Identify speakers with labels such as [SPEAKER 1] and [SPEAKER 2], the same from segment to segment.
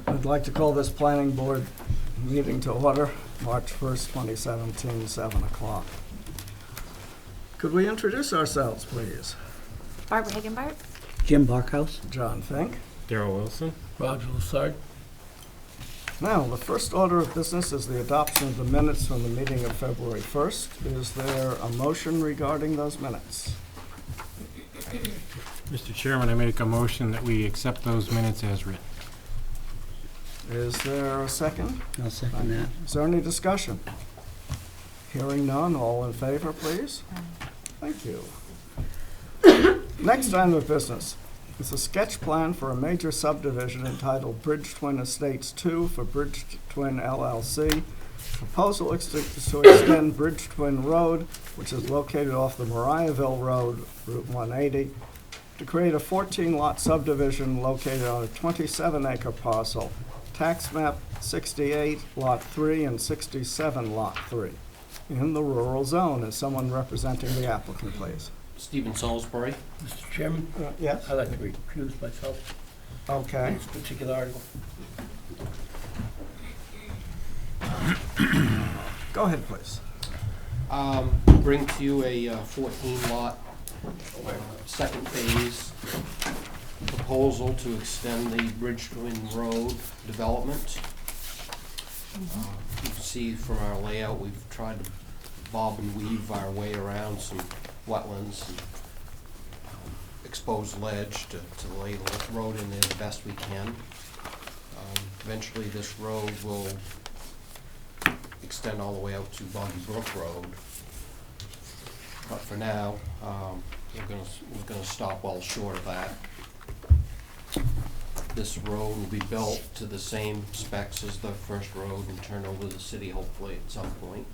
[SPEAKER 1] I'd like to call this planning board meeting to order, March 1st, 2017, 7 o'clock. Could we introduce ourselves, please?
[SPEAKER 2] Barbara Higginbart.
[SPEAKER 3] Jim Barkhouse.
[SPEAKER 1] John Fink.
[SPEAKER 4] Darrell Wilson.
[SPEAKER 3] Roger Lassard.
[SPEAKER 1] Now, the first order of business is the adoption of the minutes from the meeting of February 1st. Is there a motion regarding those minutes?
[SPEAKER 4] Mr. Chairman, I make a motion that we accept those minutes as written.
[SPEAKER 1] Is there a second?
[SPEAKER 3] I'll second that.
[SPEAKER 1] Is there any discussion? Hearing none, all in favor, please? Thank you. Next item of business is a sketch plan for a major subdivision entitled Bridge Twin Estates 2 for Bridge Twin LLC. Proposal is to extend Bridge Twin Road, which is located off the Mariahville Road, Route 180, to create a 14-lot subdivision located on a 27-acre parcel, tax map 68, Lot 3, and 67, Lot 3, in the rural zone. Is someone representing the applicant, please?
[SPEAKER 5] Stephen Salisbury.
[SPEAKER 3] Mr. Chairman,
[SPEAKER 1] Yes?
[SPEAKER 3] I'd like to recuse myself on
[SPEAKER 1] Okay.
[SPEAKER 3] this particular article.
[SPEAKER 1] Go ahead, please.
[SPEAKER 5] Bring to you a 14-lot, second phase proposal to extend the Bridge Twin Road development. You can see from our layout, we've tried to bob and weave our way around some wetlands and exposed ledge to lay the road in there the best we can. Eventually, this road will extend all the way out to Boggy Brook Road. But for now, we're gonna stop well short of that. This road will be built to the same specs as the first road and turned over to the city hopefully at some point.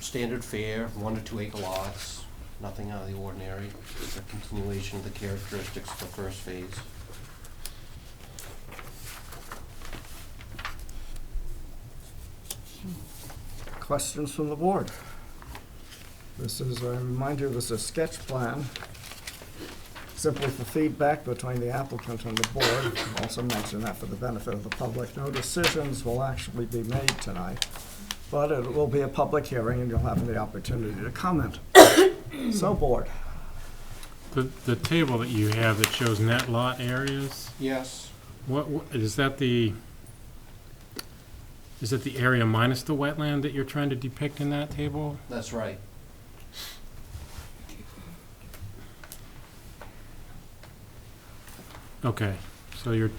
[SPEAKER 5] Standard fare, 1 to 2 acre lots, nothing out of the ordinary. It's a continuation of the characteristics of the first phase.
[SPEAKER 1] Questions from the board? This is, I remind you, this is a sketch plan, simply for feedback between the applicant and the board. I'll also mention that for the benefit of the public. No decisions will actually be made tonight, but it will be a public hearing and you'll have the opportunity to comment. So, board.
[SPEAKER 4] The table that you have that shows net lot areas,
[SPEAKER 5] Yes.
[SPEAKER 4] what is that the area minus the wetland that you're trying to depict in that table?
[SPEAKER 5] That's right.
[SPEAKER 4] Okay, so you're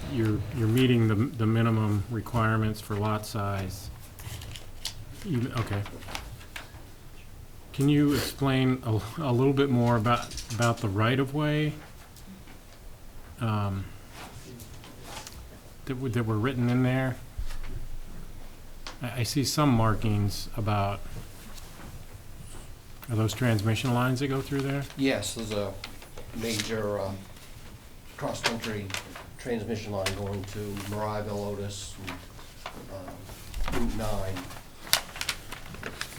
[SPEAKER 4] meeting the minimum requirements for lot size. Okay. Can you explain a little bit more about the right-of-way that were written in there? I see some markings about, are those transmission lines that go through there?
[SPEAKER 5] Yes, there's a major cross-country transmission line going to Mariahville, Otis, and Route 9.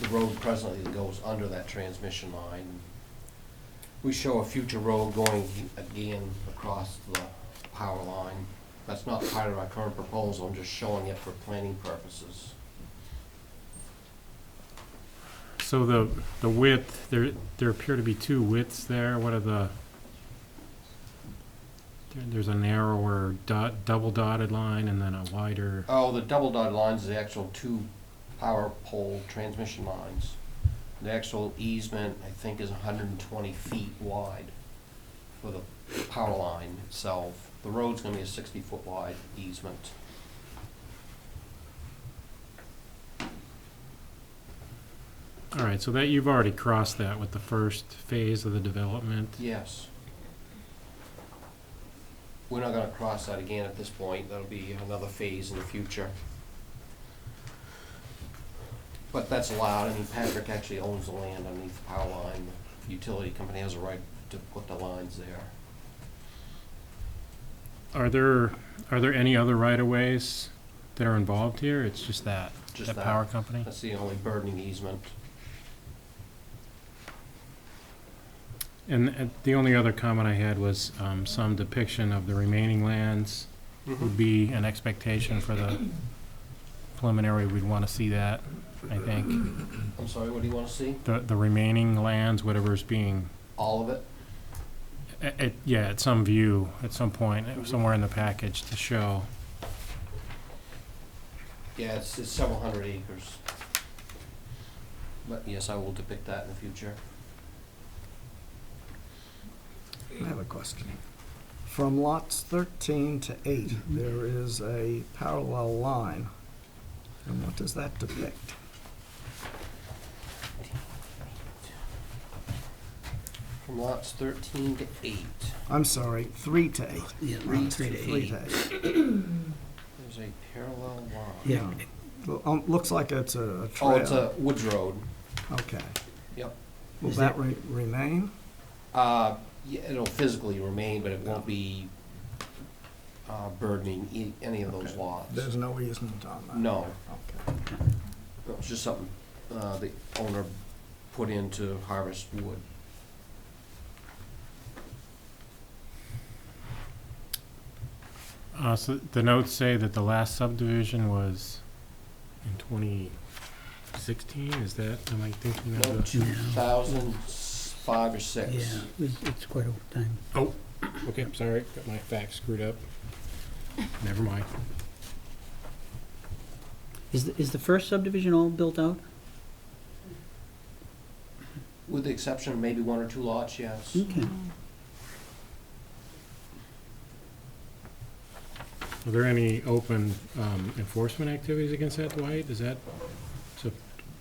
[SPEAKER 5] The road presently goes under that transmission line. We show a future road going again across the power line. That's not part of our current proposal, I'm just showing it for planning purposes.
[SPEAKER 4] So the width, there appear to be two widths there. What are the, there's a narrower double dotted line and then a wider.
[SPEAKER 5] Oh, the double dotted lines are the actual 2 power pole transmission lines. The actual easement, I think, is 120 feet wide for the power line itself. The road's gonna be a 60-foot wide easement.
[SPEAKER 4] All right, so that you've already crossed that with the first phase of the development.
[SPEAKER 5] Yes. We're not gonna cross that again at this point. That'll be another phase in the future. But that's allowed. I mean, Patrick actually owns the land underneath the power line. The utility company has a right to put the lines there.
[SPEAKER 4] Are there any other right-of-ways that are involved here? It's just that
[SPEAKER 5] Just that.
[SPEAKER 4] power company?
[SPEAKER 5] That's the only burdening easement.
[SPEAKER 4] And the only other comment I had was some depiction of the remaining lands would be an expectation for the preliminary. We'd want to see that, I think.
[SPEAKER 5] I'm sorry, what do you want to see?
[SPEAKER 4] The remaining lands, whatever's being,
[SPEAKER 5] All of it?
[SPEAKER 4] yeah, at some view, at some point, somewhere in the package to show.
[SPEAKER 5] Yeah, it's several hundred acres. But yes, I will depict that in the future.
[SPEAKER 1] I have a question. From lots 13 to 8, there is a parallel line. And what does that depict?
[SPEAKER 5] From lots 13 to 8,
[SPEAKER 1] I'm sorry, 3 to 8.
[SPEAKER 3] Yeah,
[SPEAKER 1] Lots
[SPEAKER 3] 3 to
[SPEAKER 1] 3
[SPEAKER 3] 8.
[SPEAKER 1] to 8.
[SPEAKER 5] there's a parallel line.
[SPEAKER 3] Yeah.
[SPEAKER 1] Well, looks like it's a trail.
[SPEAKER 5] Oh, it's a Woods Road.
[SPEAKER 1] Okay.
[SPEAKER 5] Yep.
[SPEAKER 1] Will
[SPEAKER 3] Is
[SPEAKER 1] that
[SPEAKER 3] that-
[SPEAKER 1] remain?
[SPEAKER 5] Yeah, it'll physically remain, but it won't be burdening any of those
[SPEAKER 1] Okay.
[SPEAKER 5] lots.
[SPEAKER 1] There's no easement on that?
[SPEAKER 5] No.
[SPEAKER 1] Okay.
[SPEAKER 5] No, it's just something the owner put in to harvest wood.
[SPEAKER 4] So the notes say that the last subdivision was in 2016, is that, am I thinking
[SPEAKER 5] No,
[SPEAKER 4] of the?
[SPEAKER 5] 2005 or 6.
[SPEAKER 3] Yeah, it's quite a time.
[SPEAKER 4] Okay, I'm sorry, got my facts screwed up. Never mind.
[SPEAKER 2] Is the first subdivision all built out?
[SPEAKER 5] With the exception of maybe 1 or 2 lots, yes.
[SPEAKER 2] Okay.
[SPEAKER 4] Are there any open enforcement activities against that, Dwight? Is that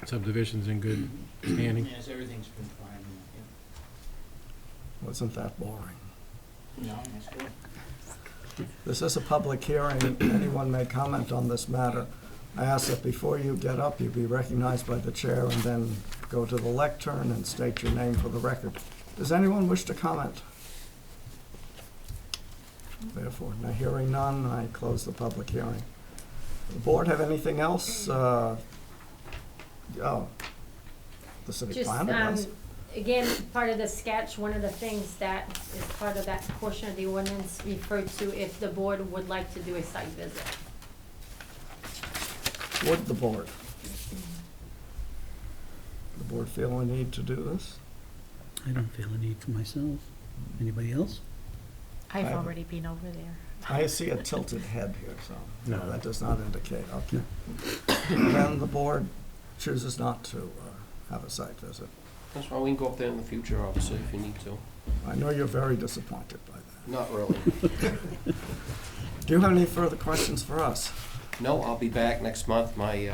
[SPEAKER 4] subdivisions in good standing?
[SPEAKER 6] Yes, everything's been fine.
[SPEAKER 1] Wasn't that boring?
[SPEAKER 6] No, that's good.
[SPEAKER 1] This is a public hearing. Anyone may comment on this matter. I ask that before you get up, you be recognized by the chair and then go to the lectern and state your name for the record. Does anyone wish to comment? Therefore, now hearing none, I close the public hearing. The board have anything else? The city
[SPEAKER 7] Just,
[SPEAKER 1] planner does.
[SPEAKER 7] again, part of the sketch, one of the things that is part of that portion of the ordinance referred to if the board would like to do a site visit.
[SPEAKER 1] Would the board? The board feel a need to do this?
[SPEAKER 3] I don't feel a need for myself. Anybody else?
[SPEAKER 1] I've
[SPEAKER 8] I've already been over there.
[SPEAKER 1] I see a tilted head here, so no,
[SPEAKER 4] No.
[SPEAKER 1] that does not indicate, okay. Then the board chooses not to have a site visit.
[SPEAKER 5] That's why we can go up there in the future, obviously, if you need to.
[SPEAKER 1] I know you're very disappointed by that.
[SPEAKER 5] Not really.
[SPEAKER 1] Do you have any further questions for us?
[SPEAKER 5] No, I'll be back next month. My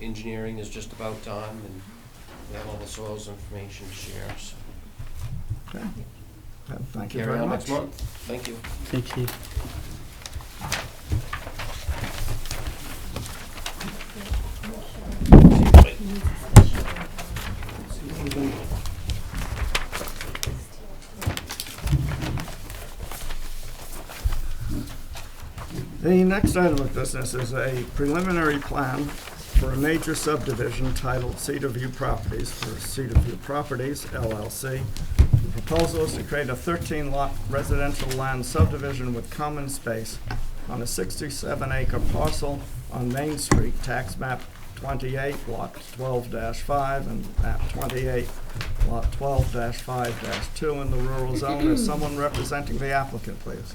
[SPEAKER 5] engineering is just about done, and we have all the soils information to share, so.
[SPEAKER 1] Okay. Thank you
[SPEAKER 5] Carry
[SPEAKER 1] very
[SPEAKER 5] on
[SPEAKER 1] much.
[SPEAKER 5] next month. Thank you.
[SPEAKER 3] Thanks, Steve.
[SPEAKER 1] The next item of business is a preliminary plan for a major subdivision titled Cedar View Properties for Cedar View Properties LLC. The proposal is to create a 13-lot residential land subdivision with common space on a 67-acre parcel on Main Street, tax map 28, lot 12-5, and map 28, lot 12-5-2 in the rural zone. Is someone representing the applicant, please?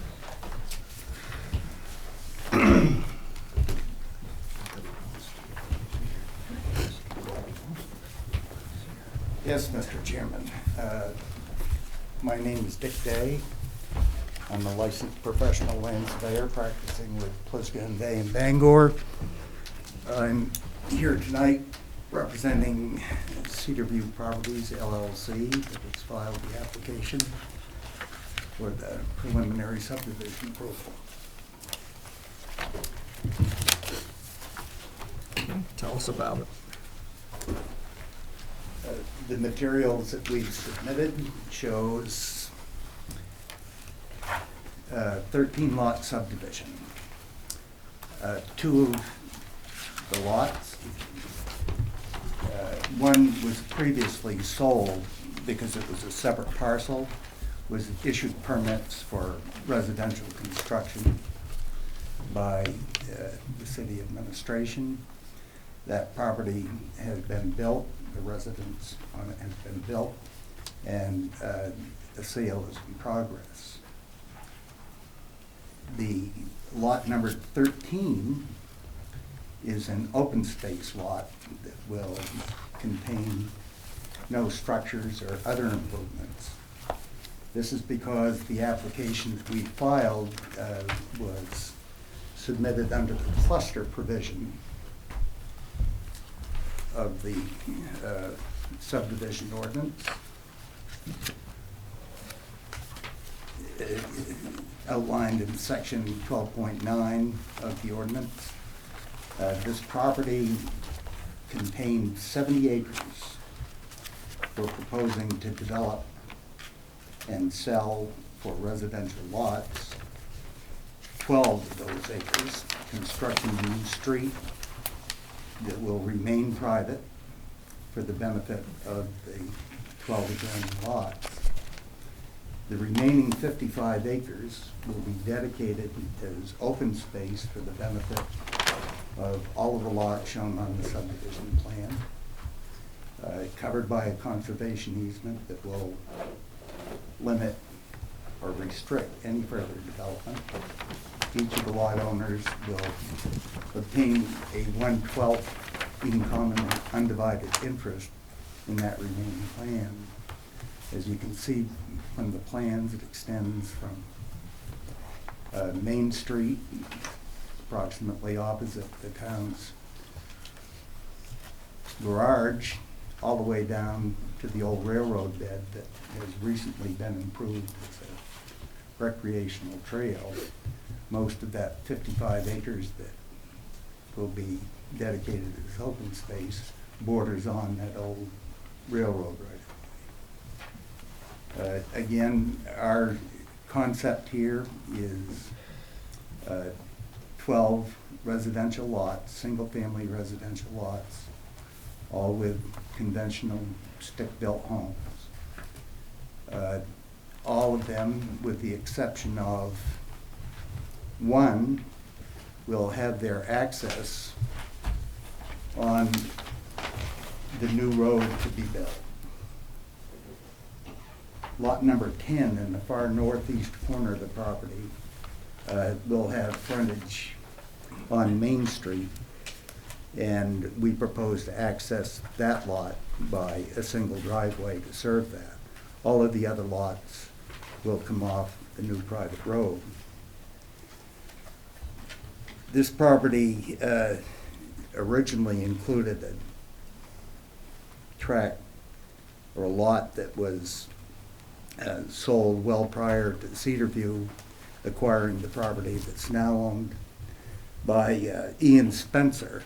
[SPEAKER 9] Yes, Mr. Chairman. My name is Dick Day. I'm a licensed professional land surveyor practicing with Pliskin Day in Bangor. I'm here tonight representing Cedar View Properties LLC that has filed the application for the preliminary subdivision approval.
[SPEAKER 1] Tell us about it.
[SPEAKER 9] The materials that we've submitted shows 13-lot subdivision. Two of the lots, one was previously sold because it was a separate parcel, was issued permits for residential construction by the city administration. That property has been built, the residence on it has been built, and the sale is in progress. The lot number 13 is an open space lot that will contain no structures or other improvements. This is because the application that we filed was submitted under the cluster provision of the subdivision ordinance. Outlined in section 12.9 of the ordinance. This property contained 70 acres. We're proposing to develop and sell for residential lots. 12 of those acres, constructing a new street that will remain private for the benefit of the 12 adjoining lots. The remaining 55 acres will be dedicated as open space for the benefit of all of the lots shown on the subdivision plan, covered by a conservation easement that will limit or restrict any further development. Each of the lot owners will obtain a 1/12 in common and undivided interest in that remaining land. As you can see from the plans, it extends from Main Street, approximately opposite the town's garage, all the way down to the old railroad bed that has recently been improved as a recreational trail. Most of that 55 acres that will be dedicated as open space borders on that old railroad right. Again, our concept here is 12 residential lots, single-family residential lots, all with conventional stick-built homes. All of them, with the exception of one, will have their access on the new road to be built. Lot number 10 in the far northeast corner of the property will have frontage on Main Street, and we propose to access that lot by a single driveway to serve that. All of the other lots will come off the new private road. This property originally included a tract or a lot that was sold well prior to Cedarview acquiring the property that's now owned by Ian Spencer.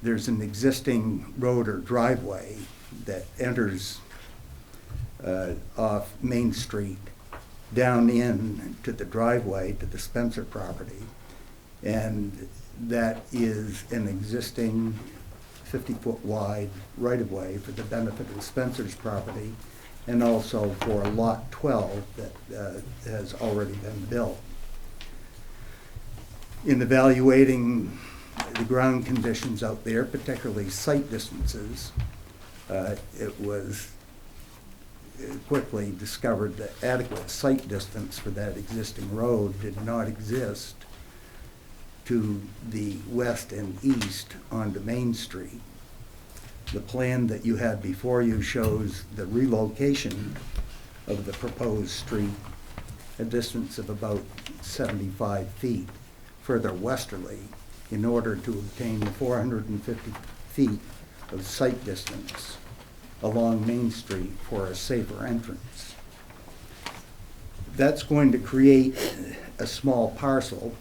[SPEAKER 9] There's an existing road or driveway that enters off Main Street down in to the driveway to the Spencer property, and that is an existing 50-foot wide right-of-way for the benefit of Spencer's property, and also for lot 12 that has already been built. In evaluating the ground conditions out there, particularly site distances, it was quickly discovered that adequate site distance for that existing road did not exist to the west and east onto Main Street. The plan that you have before you shows the relocation of the proposed street a distance of about 75 feet further westerly in order to obtain 450 feet of site distance along Main Street for a safer entrance. That's going to create a small parcel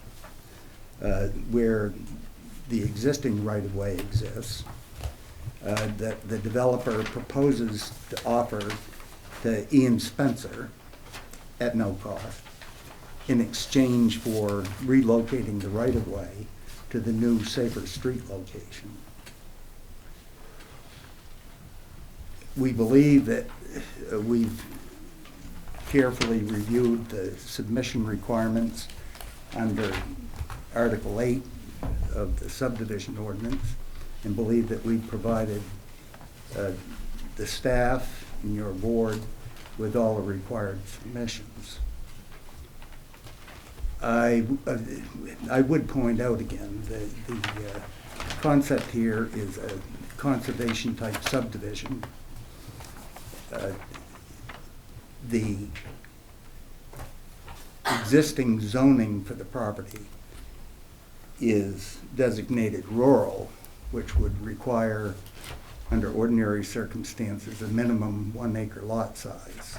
[SPEAKER 9] where the existing right-of-way exists that the developer proposes to offer to Ian Spencer at no cost in exchange for relocating the right-of-way to the new safer street location. We believe that we've carefully reviewed the submission requirements under Article 8 of the subdivision ordinance and believe that we provided the staff and your board with all the required submissions. I would point out again that the concept here is a conservation type subdivision. The existing zoning for the property is designated rural, which would require, under ordinary circumstances, a minimum 1 acre lot size.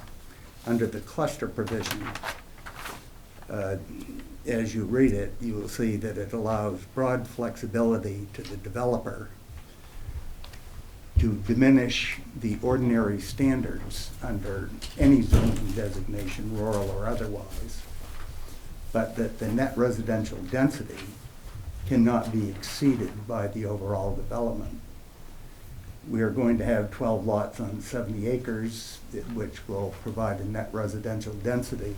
[SPEAKER 9] Under the cluster provision, as you read it, you will see that it allows broad flexibility to the developer to diminish the ordinary standards under any zoning designation, rural or otherwise, but that the net residential density cannot be exceeded by the overall development. We are going to have 12 lots on 70 acres, which will provide a net residential density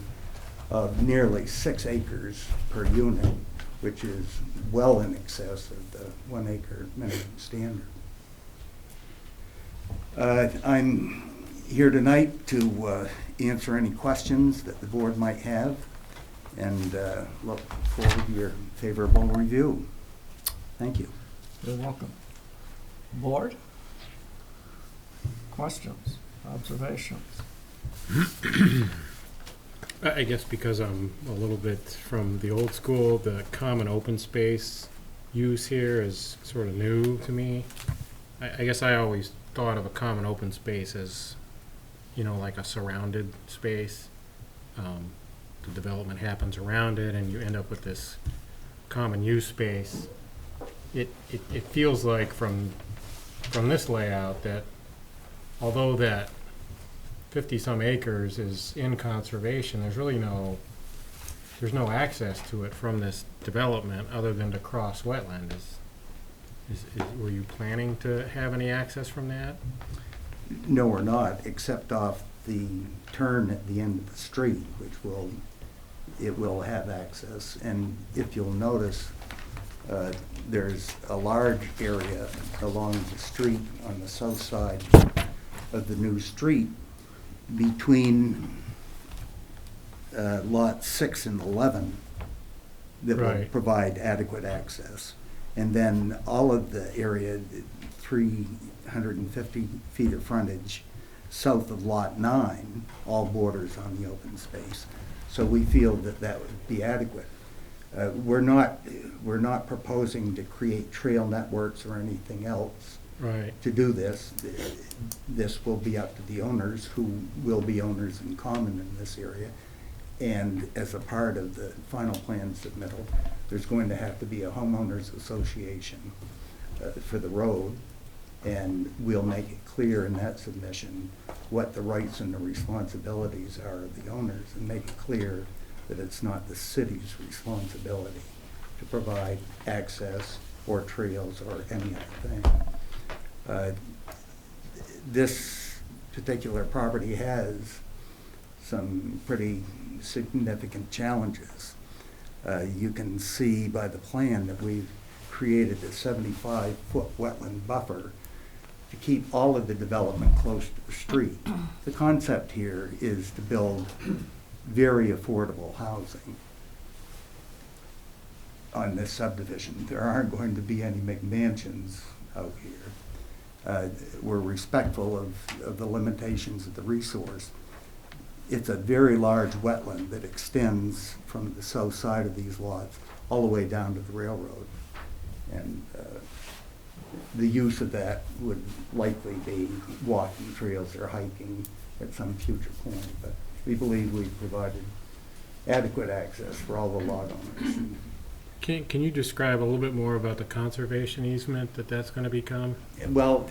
[SPEAKER 9] of nearly 6 acres per unit, which is well in excess of the 1 acre minimum standard. I'm here tonight to answer any questions that the board might have and look forward to your favorable review. Thank you.
[SPEAKER 1] You're welcome. Board? Questions, observations?
[SPEAKER 4] I guess because I'm a little bit from the old school, the common open space use here is sort of new to me. I guess I always thought of a common open space as, you know, like a surrounded space. The development happens around it and you end up with this common use space. It feels like from this layout that although that 50-some acres is in conservation, there's really no access to it from this development other than to cross wetland. Were you planning to have any access from that?
[SPEAKER 9] No, we're not, except off the turn at the end of the street, which will have access. And if you'll notice, there's a large area along the street on the south side of the new street between lots 6 and 11 that will
[SPEAKER 4] Right.
[SPEAKER 9] provide adequate access. And then all of the area, 350 feet of frontage south of lot 9, all borders on the open space. So we feel that that would be adequate. We're not proposing to create trail networks or anything else
[SPEAKER 4] Right.
[SPEAKER 9] to do this. This will be up to the owners, who will be owners in common in this area. And as a part of the final plan submittal, there's going to have to be a homeowners association for the road. And we'll make it clear in that submission what the rights and the responsibilities are of the owners, and make it clear that it's not the city's responsibility to provide access or trails or any other thing. This particular property has some pretty significant challenges. You can see by the plan that we've created a 75-foot wetland buffer to keep all of the development close to the street. The concept here is to build very affordable housing on this subdivision. There aren't going to be any McMansions out here. We're respectful of the limitations of the resource. It's a very large wetland that extends from the south side of these lots all the way down to the railroad. And the use of that would likely be walking trails or hiking at some future point. But we believe we've provided adequate access for all the lot owners.
[SPEAKER 4] Can you describe a little bit more about the conservation easement that's going to become?
[SPEAKER 9] Well,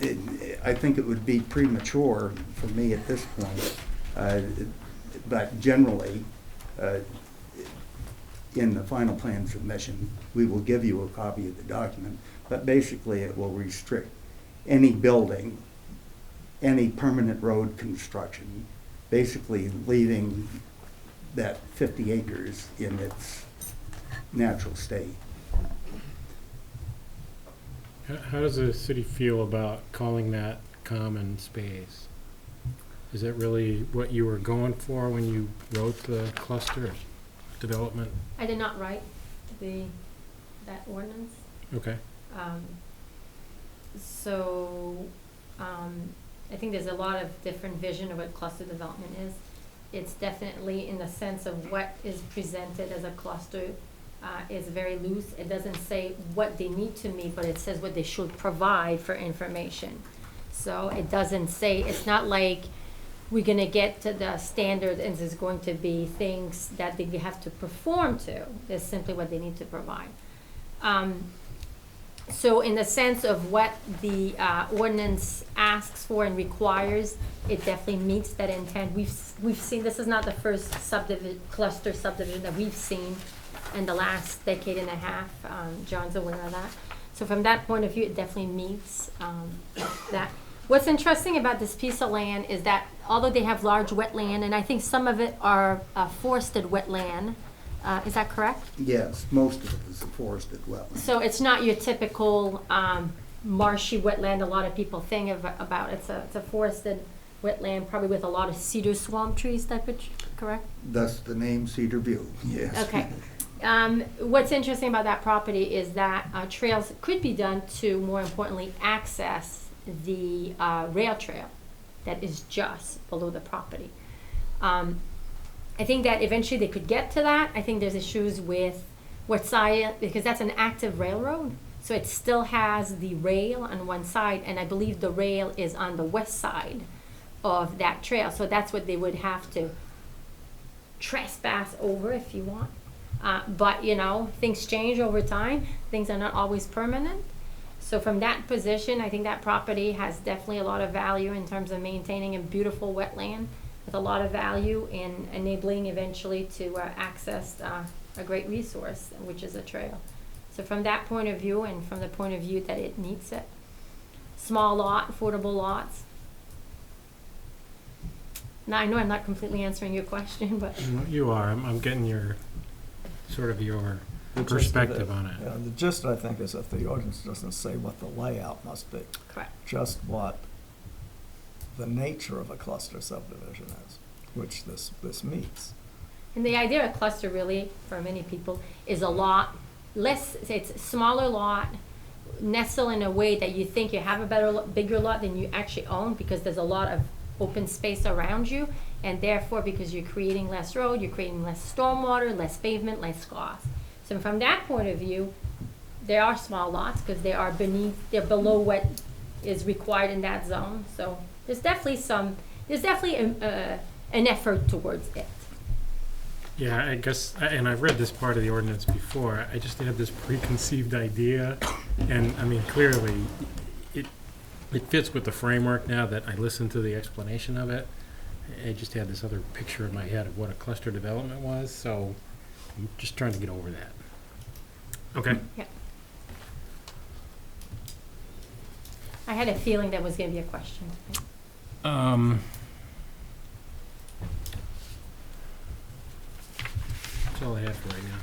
[SPEAKER 9] I think it would be premature for me at this point, but generally, in the final plan submission, we will give you a copy of the document, but basically it will restrict any building any permanent road construction, basically leaving that 50 acres in its natural state.
[SPEAKER 4] How does the city feel about calling that common space? Is that really what you were going for when you wrote the cluster development?
[SPEAKER 7] I did not write that ordinance.
[SPEAKER 4] Okay.
[SPEAKER 7] So, I think there's a lot of different vision of what cluster development is. It's definitely in the sense of what is presented as a cluster is very loose. It doesn't say what they need to meet, but it says what they should provide for information. So it doesn't say, it's not like we're gonna get to the standard and there's going to be things that they have to perform to. It's simply what they need to provide. So in the sense of what the ordinance asks for and requires, it definitely meets that intent. We've seen, this is not the first cluster subdivision that we've seen in the last decade and a half. John's aware of that. So from that point of view, it definitely meets that. What's interesting about this piece of land is that although they have large wetland, and I think some of it are forested wetland, is that correct?
[SPEAKER 9] Yes, most of it is a forested wetland.
[SPEAKER 7] So it's not your typical marshy wetland a lot of people think about. It's a forested wetland, probably with a lot of cedar swamp trees type of, correct?
[SPEAKER 9] Thus the name Cedar View, yes.
[SPEAKER 7] Okay. What's interesting about that property is that trails could be done to, more importantly, access the rail trail that is just below the property. I think that eventually they could get to that. I think there's issues with what side, because that's an active railroad. So it still has the rail on one side, and I believe the rail is on the west side of that trail. So that's what they would have to trespass over, if you want. But, you know, things change over time. Things are not always permanent. So from that position, I think that property has definitely a lot of value in terms of maintaining a beautiful wetland with a lot of value in enabling eventually to access a great resource, which is a trail. So from that point of view, and from the point of view that it meets it, small lot, affordable lots. Now, I know I'm not completely answering your question, but
[SPEAKER 4] You are. I'm getting your sort of your
[SPEAKER 1] The gist of
[SPEAKER 4] perspective
[SPEAKER 1] it-
[SPEAKER 4] on it.
[SPEAKER 1] Yeah, the gist, I think, is that the ordinance doesn't say what the layout must be,
[SPEAKER 7] correct.
[SPEAKER 1] just what the nature of a cluster subdivision is, which this meets.
[SPEAKER 7] And the idea of cluster really, for many people, is a lot less, it's a smaller lot, nestle in a way that you think you have a bigger lot than you actually own, because there's a lot of open space around you, and therefore, because you're creating less road, you're creating less stormwater, less pavement, less cost. So from that point of view, there are small lots, because they are they're below what is required in that zone. So there's definitely an effort towards it.
[SPEAKER 4] Yeah, I guess, and I've read this part of the ordinance before. I just had this preconceived idea, and I mean, clearly, it fits with the framework now that I listened to the explanation of it. I just had this other picture in my head of what a cluster development was, so I'm just trying to get over that. Okay.
[SPEAKER 7] Yeah. I had a feeling that was going to be a question.
[SPEAKER 4] That's all I have for right now.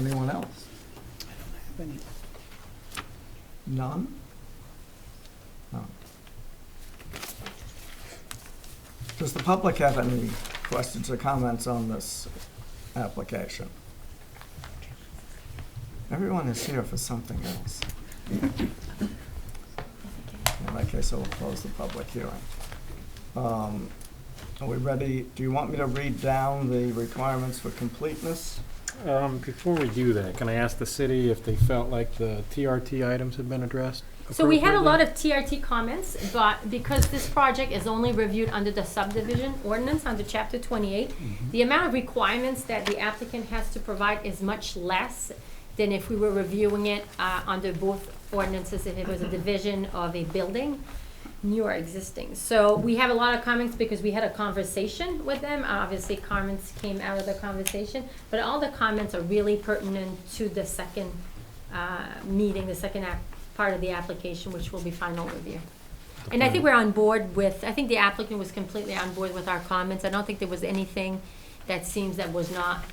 [SPEAKER 1] Anyone else? None? No. Does the public have any questions or comments on this application? Everyone is here for something else. In that case, I will close the public hearing. Are we ready? Do you want me to read down the requirements for completeness?
[SPEAKER 4] Before we do that, can I ask the city if they felt like the TRT items had been addressed?
[SPEAKER 7] So we had a
[SPEAKER 4] appropriately?
[SPEAKER 7] lot of TRT comments, but because this project is only reviewed under the subdivision ordinance, under chapter 28, the amount of requirements that the applicant has to provide is much less than if we were reviewing it under both ordinances, if it was a division of a building, new or existing. So we have a lot of comments because we had a conversation with them. Obviously, comments came out of the conversation, but all the comments are really pertinent to the second meeting, the second part of the application, which will be final review.
[SPEAKER 4] the
[SPEAKER 7] And I think
[SPEAKER 4] final-
[SPEAKER 7] we're on board with, I think the applicant was completely on board with our comments. I don't think there was anything that seems that was not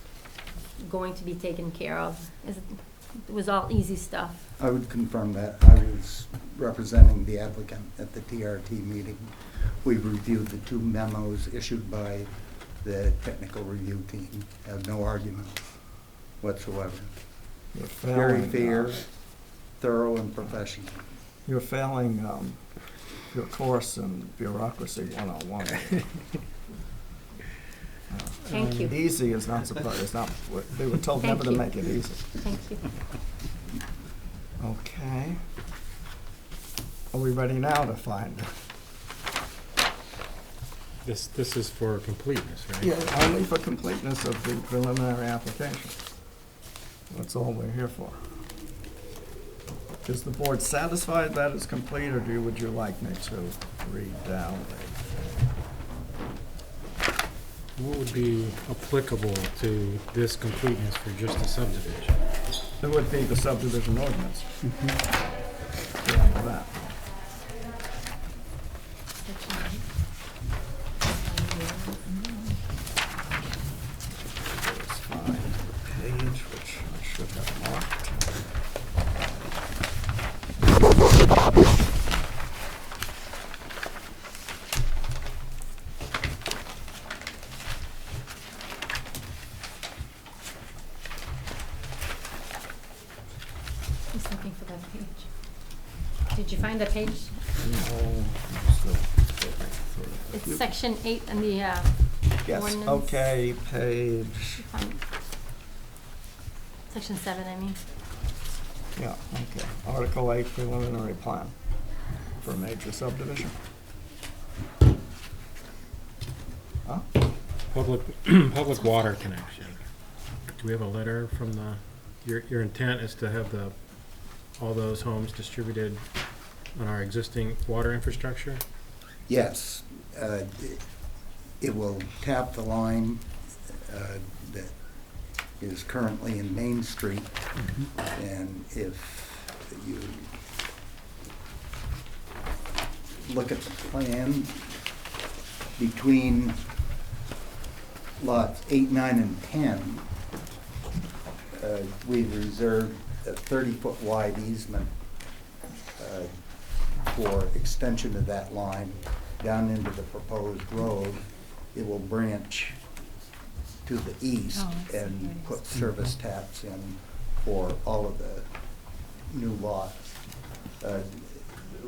[SPEAKER 7] going to be taken care of. It was all easy stuff.
[SPEAKER 9] I would confirm that. I was representing the applicant at the TRT meeting. We reviewed the two memos issued by the technical review team. Have no argument whatsoever.
[SPEAKER 1] You're
[SPEAKER 9] Very
[SPEAKER 1] failing,
[SPEAKER 9] fair, thorough, and professional.
[SPEAKER 1] You're failing your course in bureaucracy 101.
[SPEAKER 7] Thank you.
[SPEAKER 1] Easy is not supposed, they were told never to
[SPEAKER 7] Thank
[SPEAKER 1] make
[SPEAKER 7] you.
[SPEAKER 1] it easy.
[SPEAKER 7] Thank you.
[SPEAKER 1] Okay. Are we ready now to find?
[SPEAKER 4] This is for completeness, right?
[SPEAKER 1] Yeah, only for completeness of the preliminary application. That's all we're here for. Is the board satisfied that it's complete, or would you like me to read down
[SPEAKER 4] What would be applicable to this completeness for just a subdivision?
[SPEAKER 1] It would be the subdivision ordinance. Yeah, I know that. Let's find the page, which I should have marked.
[SPEAKER 7] Just looking for that page. Did you find the page?
[SPEAKER 1] No, I'm still flipping through it.
[SPEAKER 7] It's section 8 in the
[SPEAKER 1] Yes,
[SPEAKER 7] ordinance.
[SPEAKER 1] okay, page,
[SPEAKER 7] Section 7, I mean.
[SPEAKER 1] yeah, okay. Article 8 preliminary plan for a major subdivision. Huh?
[SPEAKER 4] Public, public water connection. Do we have a letter from the, your intent is to have all those homes distributed on our existing water infrastructure?
[SPEAKER 9] Yes, it will tap the line that is currently in Main Street. And if you look at the plan, between lots 8, 9, and 10, we've reserved a 30-foot wide easement for extension of that line down into the proposed road. It will branch to the east
[SPEAKER 7] Oh, I see.
[SPEAKER 9] and
[SPEAKER 7] Here it
[SPEAKER 9] put
[SPEAKER 7] is.
[SPEAKER 9] service taps in for all of the new lots.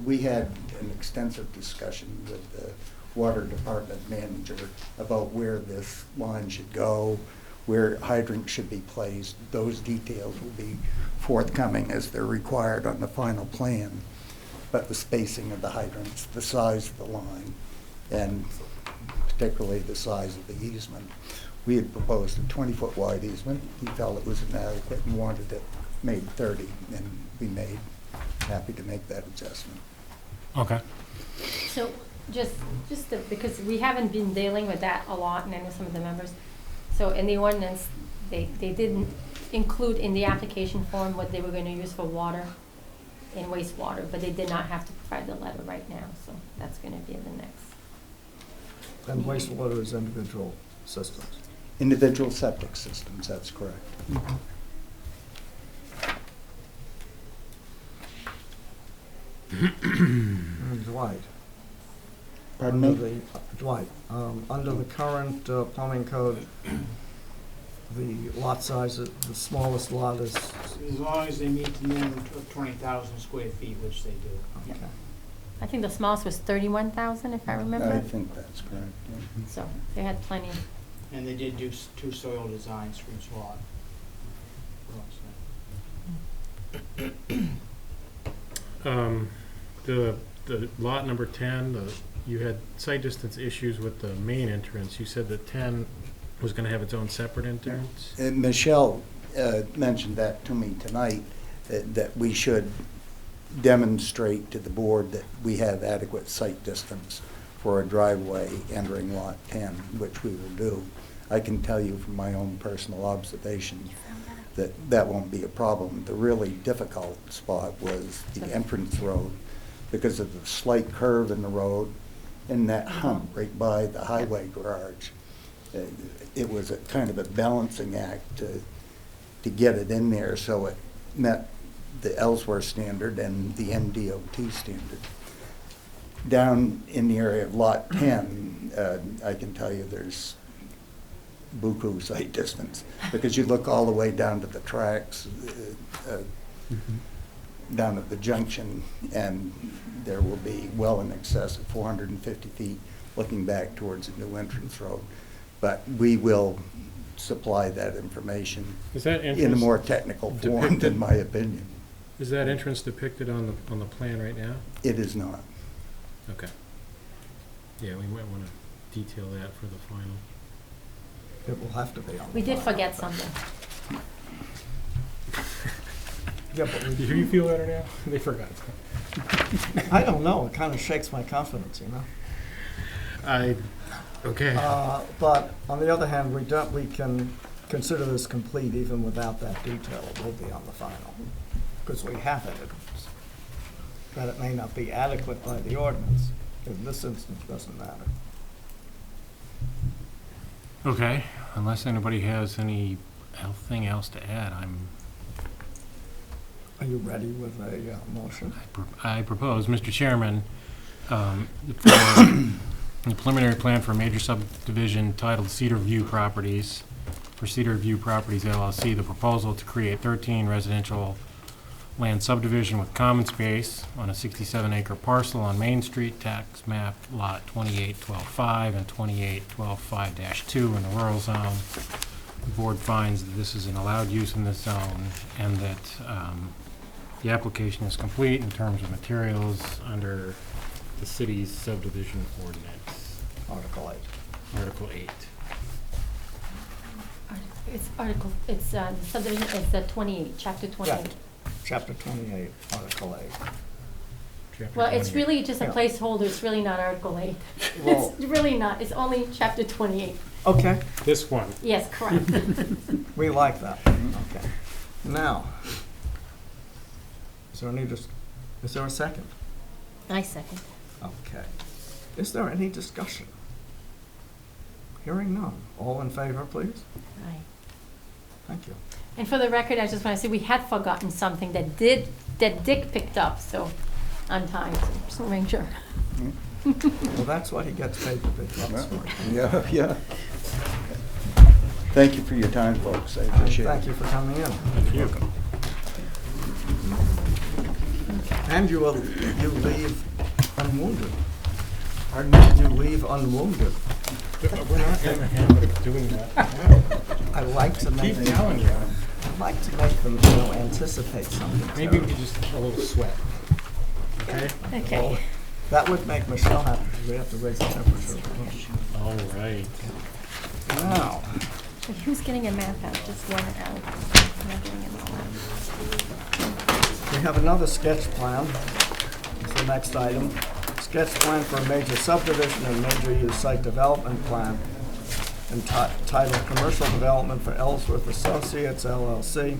[SPEAKER 9] We had an extensive discussion with the water department manager about where this line should go, where hydrants should be placed. Those details will be forthcoming as they're required on the final plan. But the spacing of the hydrants, the size of the line, and particularly the size of the easement. We had proposed a 20-foot wide easement. He felt it was inadequate and wanted it made 30, and we made, happy to make that adjustment.
[SPEAKER 4] Okay.
[SPEAKER 7] So because we haven't been dealing with that a lot, and I know some of the members. So in the ordinance, they didn't include in the application form what they were going to use for water and wastewater, but they did not have to provide the letter right now, so that's going to be the next.
[SPEAKER 1] And wastewater is individual systems.
[SPEAKER 9] Individual septic systems, that's correct.
[SPEAKER 1] Dwight?
[SPEAKER 9] Pardon
[SPEAKER 1] Under
[SPEAKER 9] me?
[SPEAKER 1] Dwight, under the current plumbing code, the lot size, the smallest lot is,
[SPEAKER 6] As long as they meet the minimum of 20,000 square feet, which they do.
[SPEAKER 1] okay.
[SPEAKER 7] I think the smallest was 31,000, if I
[SPEAKER 9] I
[SPEAKER 7] remember.
[SPEAKER 9] think that's correct. Yeah.
[SPEAKER 7] So they had plenty.
[SPEAKER 6] And they did do 2 soil designs for each lot.
[SPEAKER 4] The lot number 10, you had site distance issues with the main entrance. You said that 10 was gonna have its own separate entrance?
[SPEAKER 9] And Michelle mentioned that to me tonight, that we should demonstrate to the board that we have adequate site distance for a driveway entering Lot 10, which we will do. I can tell you from my own personal observation that that won't be a problem. The really difficult spot was the entrance road because of the slight curve in the road and that hump right by the highway garage. It was a kind of a balancing act to get it in there so it met the Ellsworth standard and the MDOT standard. Down in the area of Lot 10, I can tell you there's buku sight distance, because you look all the way down to the tracks, down at the junction, and there will be well in excess of 450 feet looking back towards the new entrance road. But we will supply that information
[SPEAKER 4] Is that
[SPEAKER 9] in a
[SPEAKER 4] entrance,
[SPEAKER 9] more technical form,
[SPEAKER 4] depicted?
[SPEAKER 9] in my opinion.
[SPEAKER 4] is that entrance depicted on the plan right now?
[SPEAKER 9] It is not.
[SPEAKER 4] Okay. Yeah, we might want to detail that for the final.
[SPEAKER 1] It will have to be on.
[SPEAKER 7] We
[SPEAKER 1] the
[SPEAKER 7] did
[SPEAKER 1] file.
[SPEAKER 7] forget something.
[SPEAKER 1] Yeah, but we,
[SPEAKER 4] Do you feel better now? They forgot.
[SPEAKER 1] I don't know, it kind of shakes my confidence, you know?
[SPEAKER 4] Okay.
[SPEAKER 1] But on the other hand, we can consider this complete even without that detail. It will be on the final, because we have evidence. That it may not be adequate by the ordinance. In this instance, it doesn't matter.
[SPEAKER 4] Okay, unless anybody has anything else to add,
[SPEAKER 1] Are you ready with a motion?
[SPEAKER 4] I propose, Mr. Chairman, for the preliminary plan for a major subdivision titled Cedar View Properties, for Cedar View Properties LLC, the proposal to create 13 residential land subdivision with common space on a 67-acre parcel on Main Street, tax map lot 2812-5 and 2812-5-2 in the rural zone. The board finds that this is an allowed use in this zone and that the application is complete in terms of materials under the city's subdivision ordinance,
[SPEAKER 1] Article 8.
[SPEAKER 4] Article 8.
[SPEAKER 7] It's the subdivision, it's the 28, chapter 28.
[SPEAKER 1] Yeah. Chapter 28, Article 8.
[SPEAKER 4] Chapter
[SPEAKER 7] Well, it's
[SPEAKER 4] 28.
[SPEAKER 7] really just a
[SPEAKER 1] Yeah.
[SPEAKER 7] placeholder, it's really not Article 8.
[SPEAKER 1] Well-
[SPEAKER 7] It's really not, it's only chapter 28.
[SPEAKER 1] Okay,
[SPEAKER 4] This one.
[SPEAKER 7] Yes, correct.
[SPEAKER 1] we like that. Okay. Now, is there a second?
[SPEAKER 7] I second.
[SPEAKER 1] Okay. Is there any discussion? Hearing none. All in favor, please?
[SPEAKER 7] Aye.
[SPEAKER 1] Thank you.
[SPEAKER 7] And for the record, I just want to say, we had forgotten something that Dick picked up, so, on time, so just want to make sure.
[SPEAKER 1] Well, that's what he gets paid to pick up for.
[SPEAKER 9] Yeah, yeah. Thank you for your time, folks. I appreciate it.
[SPEAKER 1] Thank you for coming in.
[SPEAKER 4] Thank you.
[SPEAKER 1] And you leave unwounded. Pardon me? You leave unwounded.
[SPEAKER 4] We're not in the habit of doing that.
[SPEAKER 1] I like to make
[SPEAKER 4] Keep
[SPEAKER 1] them,
[SPEAKER 4] telling you.
[SPEAKER 1] I like to make them, anticipate something.
[SPEAKER 4] Maybe we could just a little sweat. Okay?
[SPEAKER 7] Okay.
[SPEAKER 1] That would make Michelle happy, because we have to raise the temperature.
[SPEAKER 4] All right.
[SPEAKER 1] Now,
[SPEAKER 7] But who's getting a map out? Just one out. Not getting it all out.
[SPEAKER 1] we have another sketch plan. It's the next item. Sketch plan for a major subdivision and major use site development plan entitled Commercial Development for Ellsworth Associates LLC.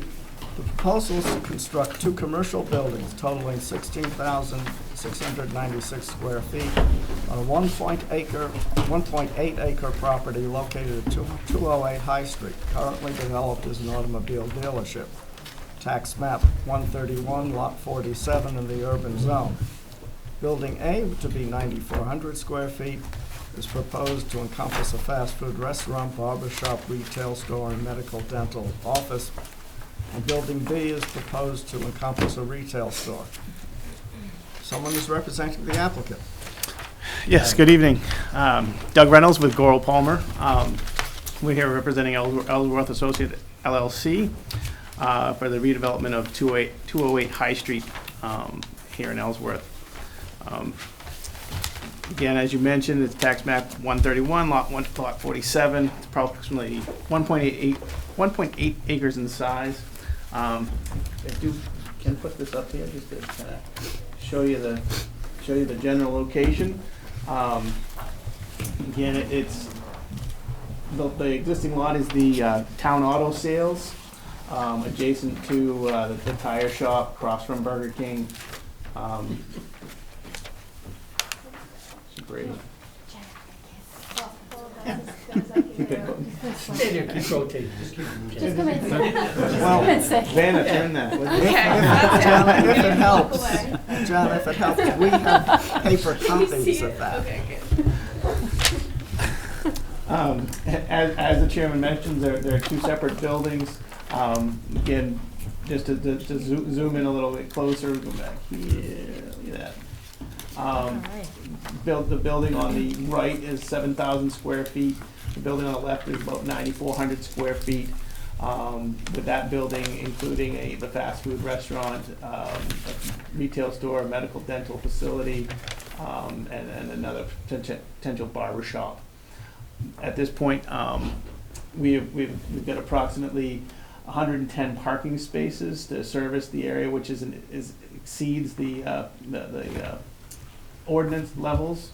[SPEAKER 1] The proposal is to construct two commercial buildings totaling 16,696 square feet on a 1.8 acre property located at 208 High Street, currently developed as an automobile dealership. Tax map 131, lot 47 in the urban zone. Building A, to be 9,400 square feet, is proposed to encompass a fast food restaurant, barber shop, retail store, and medical dental office. And Building B is proposed to encompass a retail store. Someone is representing the applicant.
[SPEAKER 8] Yes, good evening. Doug Reynolds with Goral Palmer. We're here representing Ellsworth Associates LLC for the redevelopment of 208 High Street here in Ellsworth. Again, as you mentioned, it's tax map 131, lot 47. It's approximately 1.8 acres in size. I can put this up here just to kind of show you the general location. Again, it's the existing lot is the town auto sales, adjacent to the tire shop across from Burger King. spree.
[SPEAKER 6] Stay there, keep rotating, just keep moving.
[SPEAKER 7] Just come in.
[SPEAKER 8] Well,
[SPEAKER 7] Come and say.
[SPEAKER 8] Vanna, turn that.
[SPEAKER 1] John, if it helps, John, if it helps, we have paper copies of that.
[SPEAKER 8] As the chairman mentioned, there are two separate buildings. Again, just to zoom in a little bit closer, go back here, look at that. The building on the right is 7,000 square feet. The building on the left is about 9,400 square feet. With that building including the fast food restaurant, a retail store, a medical dental facility, and another potential barber shop. At this point, we've got approximately 110 parking spaces to service the area, which exceeds the ordinance levels.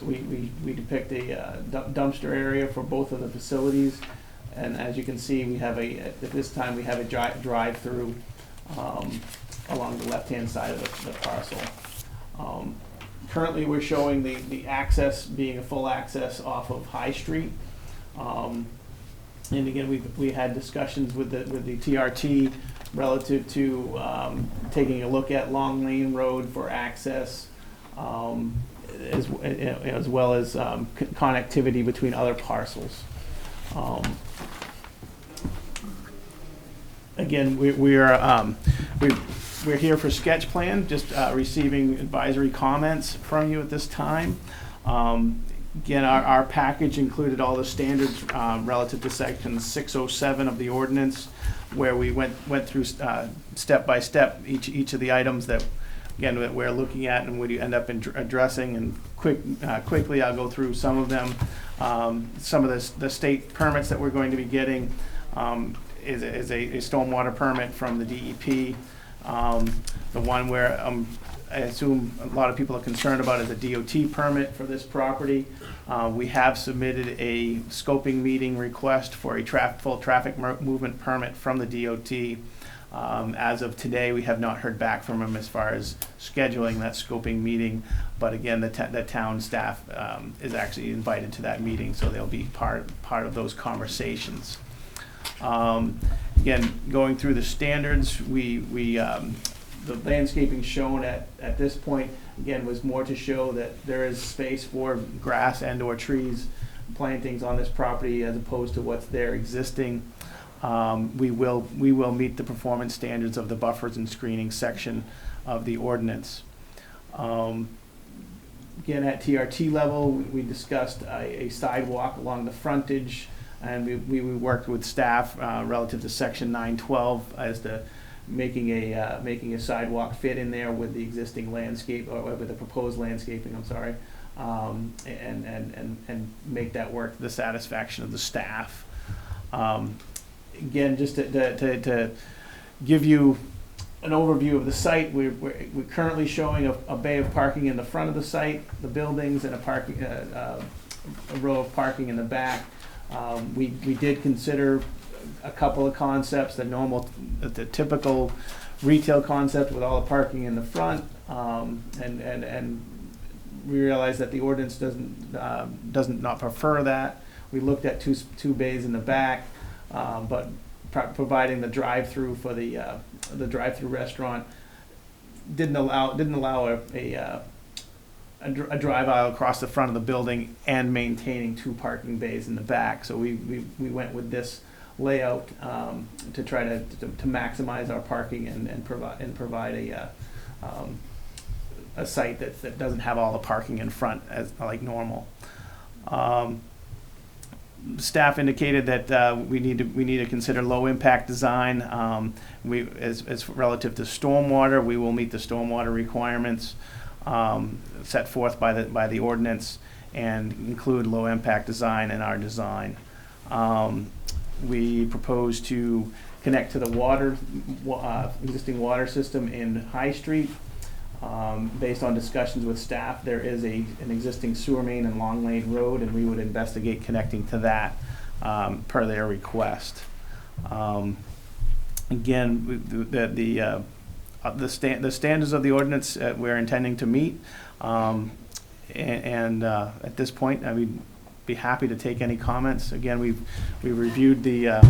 [SPEAKER 8] We depict a dumpster area for both of the facilities, and as you can see, we have at this time we have a drive-through along the left-hand side of the parcel. Currently, we're showing the access being a full access off of High Street. And again, we had discussions with the TRT relative to taking a look at Long Lane Road for access, as well as connectivity between other parcels. Again, we're here for sketch plan, just receiving advisory comments from you at this time. Again, our package included all the standards relative to section 607 of the ordinance, where we went through step by step each of the items that, again, that we're looking at and we end up addressing. And quickly, I'll go through some of them. Some of the state permits that we're going to be getting is a stormwater permit from the DEP. The one where I assume a lot of people are concerned about is a DOT permit for this property. We have submitted a scoping meeting request for a full traffic movement permit from the DOT. As of today, we have not heard back from them as far as scheduling that scoping meeting. But again, the town staff is actually invited to that meeting, so they'll be part of those conversations. Again, going through the standards, the landscaping shown at this point, again, was more to show that there is space for grass and or trees, plantings on this property as opposed to what's there existing. We will meet the performance standards of the buffers and screening section of the ordinance. Again, at TRT level, we discussed a sidewalk along the frontage, and we worked with staff relative to section 912 as to making a sidewalk fit in there with the existing landscape, or with the proposed landscaping, I'm sorry, and make that work to the satisfaction of the staff. Again, just to give you an overview of the site, we're currently showing a bay of parking in the front of the site, the buildings, and a row of parking in the back. We did consider a couple of concepts, the typical retail concept with all the parking in the front, and we realized that the ordinance doesn't not prefer that. We looked at two bays in the back, but providing the drive-through for the drive-through restaurant didn't allow a drive aisle across the front of the building and maintaining two parking bays in the back. So we went with this layout to try to maximize our parking and provide a site that doesn't have all the parking in front as like normal. Staff indicated that we need to consider low impact design. As relative to stormwater, we will meet the stormwater requirements set forth by the ordinance and include low impact design in our design. We propose to connect to the existing water system in High Street. Based on discussions with staff, there is an existing sewer main in Long Lane Road, and we would investigate connecting to that per their request. Again, the standards of the ordinance we're intending to meet. And at this point, I would be happy to take any comments. Again, we reviewed the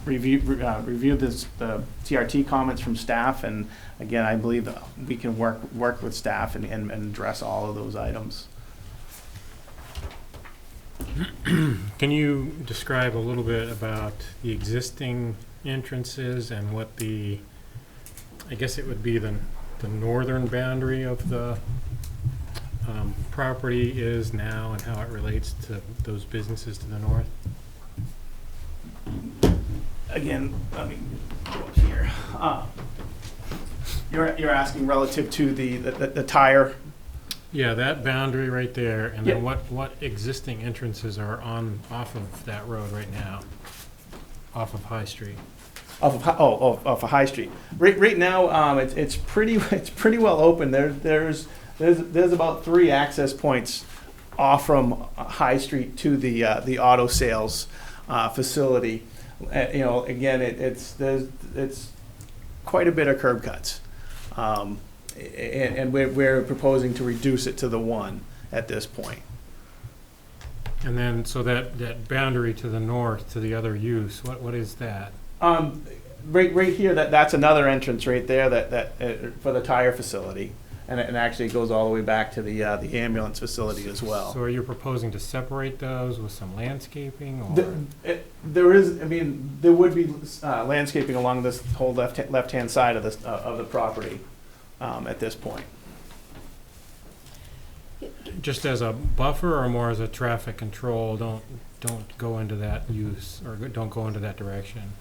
[SPEAKER 8] reviewed the TRT comments from staff, and again, I believe that we can work with staff and address all of those items.
[SPEAKER 4] Can you describe a little bit about the existing entrances and what the, I guess it would be the northern boundary of the property is now and how it relates to those businesses to the north?
[SPEAKER 8] Again, let me go up here. You're asking relative to the tire.
[SPEAKER 4] Yeah, that boundary right there, and then
[SPEAKER 8] Yeah.
[SPEAKER 4] what existing entrances are off of that road right now? Off of High Street?
[SPEAKER 8] Off of High Street. Right now, it's pretty well open. There's about 3 access points off from High Street to the auto sales facility. Again, it's quite a bit of curb cuts, and we're proposing to reduce it to the 1 at this point.
[SPEAKER 4] And then, so that boundary to the north, to the other use, what is that?
[SPEAKER 8] Right here, that's another entrance right there that for the tire facility, and it actually goes all the way back to the ambulance facility as well.
[SPEAKER 4] So are you proposing to separate those with some landscaping, or?
[SPEAKER 8] There would be landscaping along this whole left-hand side of the property at this point.
[SPEAKER 4] Just as a buffer or more as a traffic control, don't go into that use, or don't go into that direction?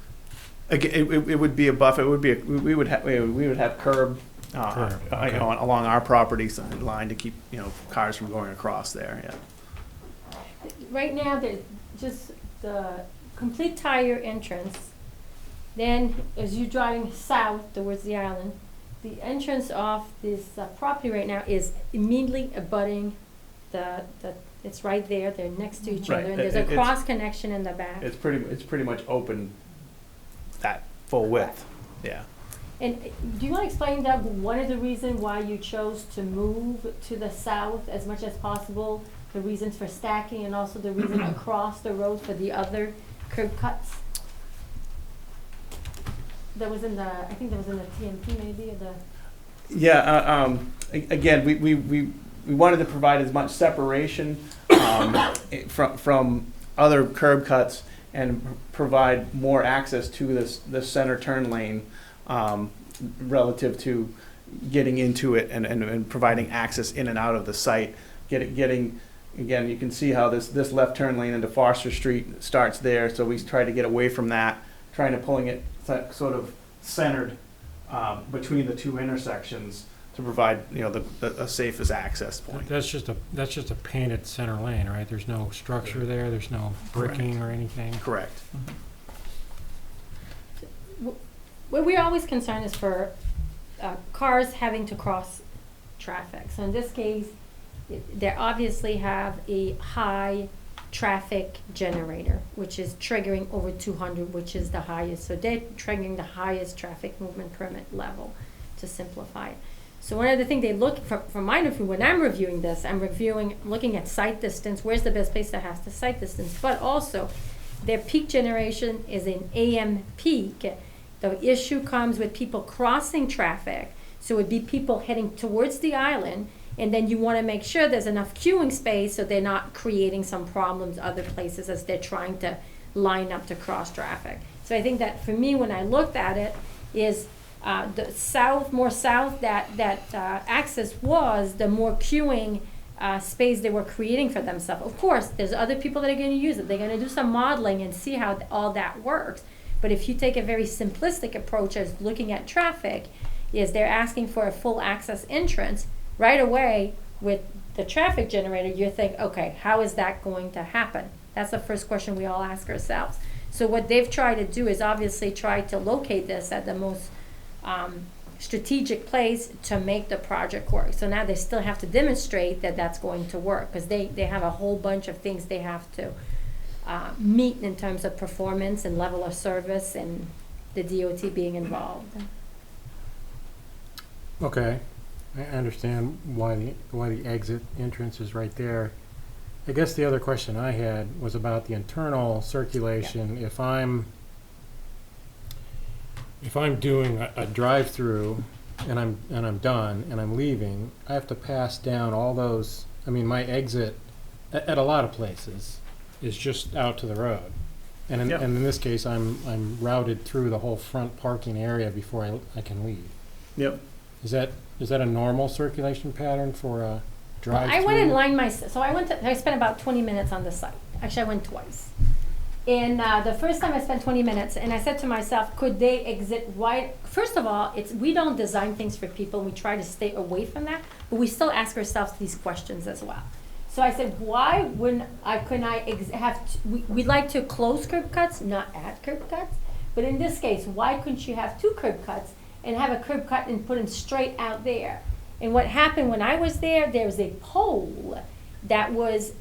[SPEAKER 8] Again, it would be a buffer. It would be we would have curb,
[SPEAKER 4] Okay.
[SPEAKER 8] along our property line to keep cars from going across there. Yeah.
[SPEAKER 7] Right now, there's just the complete tire entrance. Then, as you're driving south towards the island, the entrance off this property right now is immediately abutting it's right there. They're next to each
[SPEAKER 8] Right.
[SPEAKER 7] other, and there's a cross connection in the back.
[SPEAKER 8] It's pretty much open that full width. Yeah.
[SPEAKER 7] And do you want to explain that one of the reasons why you chose to move to the south as much as possible, the reasons for stacking, and also the reason across the road for the other curb cuts? That was in the, I think that was in the TMP maybe, or the.
[SPEAKER 8] Yeah. Again, we wanted to provide as much separation from other curb cuts and provide more access to this center turn lane relative to getting into it and providing access in and out of the site. Getting again, you can see how this left turn lane into Foster Street starts there. So we try to get away from that, trying to pulling it sort of centered between the 2 intersections to provide the safest access point.
[SPEAKER 4] That's just a painted center lane, right? There's no structure there, there's no bricking or anything?
[SPEAKER 8] Correct.
[SPEAKER 7] What we're always concerned is for cars having to cross traffic. So in this case, they obviously have a high traffic generator, which is triggering over 200, which is the highest. So they're triggering the highest traffic movement permit level, to simplify it. So one of the things they look from my view, when I'm reviewing this, I'm looking at sight distance. Where's the best place that has the sight distance? But also, their peak generation is an AM peak. The issue comes with people crossing traffic. So it would be people heading towards the island, and then you want to make sure there's enough queuing space so they're not creating some problems other places as they're trying to line up to cross traffic. So I think that for me, when I looked at it, is the more south that access was, the more queuing space they were creating for themselves. Of course, there's other people that are going to use it. They're going to do some modeling and see how all that works. But if you take a very simplistic approach as looking at traffic, is they're asking for a full access entrance right away with the traffic generator. You think, okay, how is that going to happen? That's the first question we all ask ourselves. So what they've tried to do is obviously try to locate this at the most strategic place to make the project work. So now they still have to demonstrate that that's going to work, because they have a whole bunch of things they have to meet in terms of performance and level of service and the DOT being involved.
[SPEAKER 4] Okay. I understand why the exit entrance is right there. I guess the other question I had was about the internal circulation. If I'm doing a drive-through and I'm done and I'm leaving, I have to pass down all those. I mean, my exit at a lot of places is just out to the road, and
[SPEAKER 8] Yep.
[SPEAKER 4] in this case, I'm routed through the whole front parking area before I can leave.
[SPEAKER 8] Yep.
[SPEAKER 4] Is that a normal circulation pattern for a drive-through?
[SPEAKER 7] I went and lined my, so I spent about 20 minutes on the site. Actually, I went twice. And the first time I spent 20 minutes, and I said to myself, could they exit right? First of all, we don't design things for people. We try to stay away from that, but we still ask ourselves these questions as well. So I said, why couldn't I we'd like to close curb cuts, not add curb cuts. But in this case, why couldn't you have 2 curb cuts and have a curb cut and put them straight out there? And what happened when I was there was a pole that was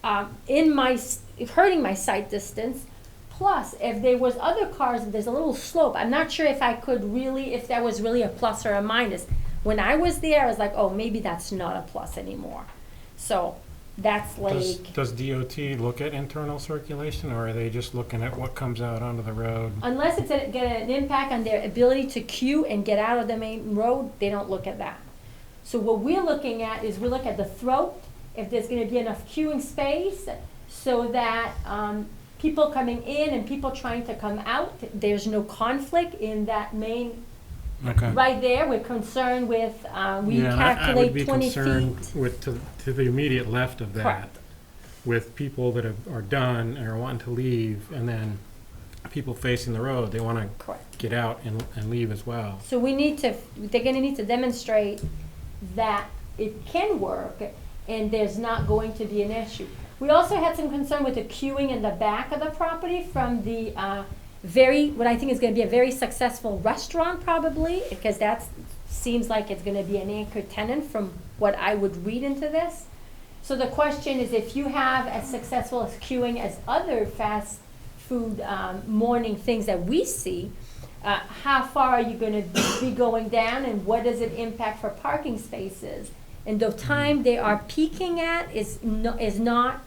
[SPEAKER 7] hurting my sight distance. Plus, if there was other cars, there's a little slope. I'm not sure if that was really a plus or a minus. When I was there, I was like, oh, maybe that's not a plus anymore. So that's like,
[SPEAKER 4] Does DOT look at internal circulation, or are they just looking at what comes out onto the road?
[SPEAKER 7] unless it's get an impact on their ability to queue and get out of the main road, they don't look at that. So what we're looking at is we look at the throat, if there's going to be enough queuing space so that people coming in and people trying to come out, there's no conflict in that main.
[SPEAKER 4] Okay.
[SPEAKER 7] Right there, we're concerned with, we
[SPEAKER 4] Yeah, I
[SPEAKER 7] calculate
[SPEAKER 4] would be
[SPEAKER 7] 20
[SPEAKER 4] concerned
[SPEAKER 7] feet.
[SPEAKER 4] with to the immediate left of that,
[SPEAKER 7] Correct.
[SPEAKER 4] with people that are done and are wanting to leave, and then people facing the road, they want to
[SPEAKER 7] Correct.
[SPEAKER 4] get out and leave as well.
[SPEAKER 7] So they're gonna need to demonstrate that it can work and there's not going to be an issue. We also had some concern with the queuing in the back of the property from the what I think is gonna be a very successful restaurant probably, because that seems like it's gonna be an anchor tenant from what I would read into this. So the question is, if you have as successful as queuing as other fast food morning things that we see, how far are you gonna be going down, and what does it impact for parking spaces? And the time they are peaking at is not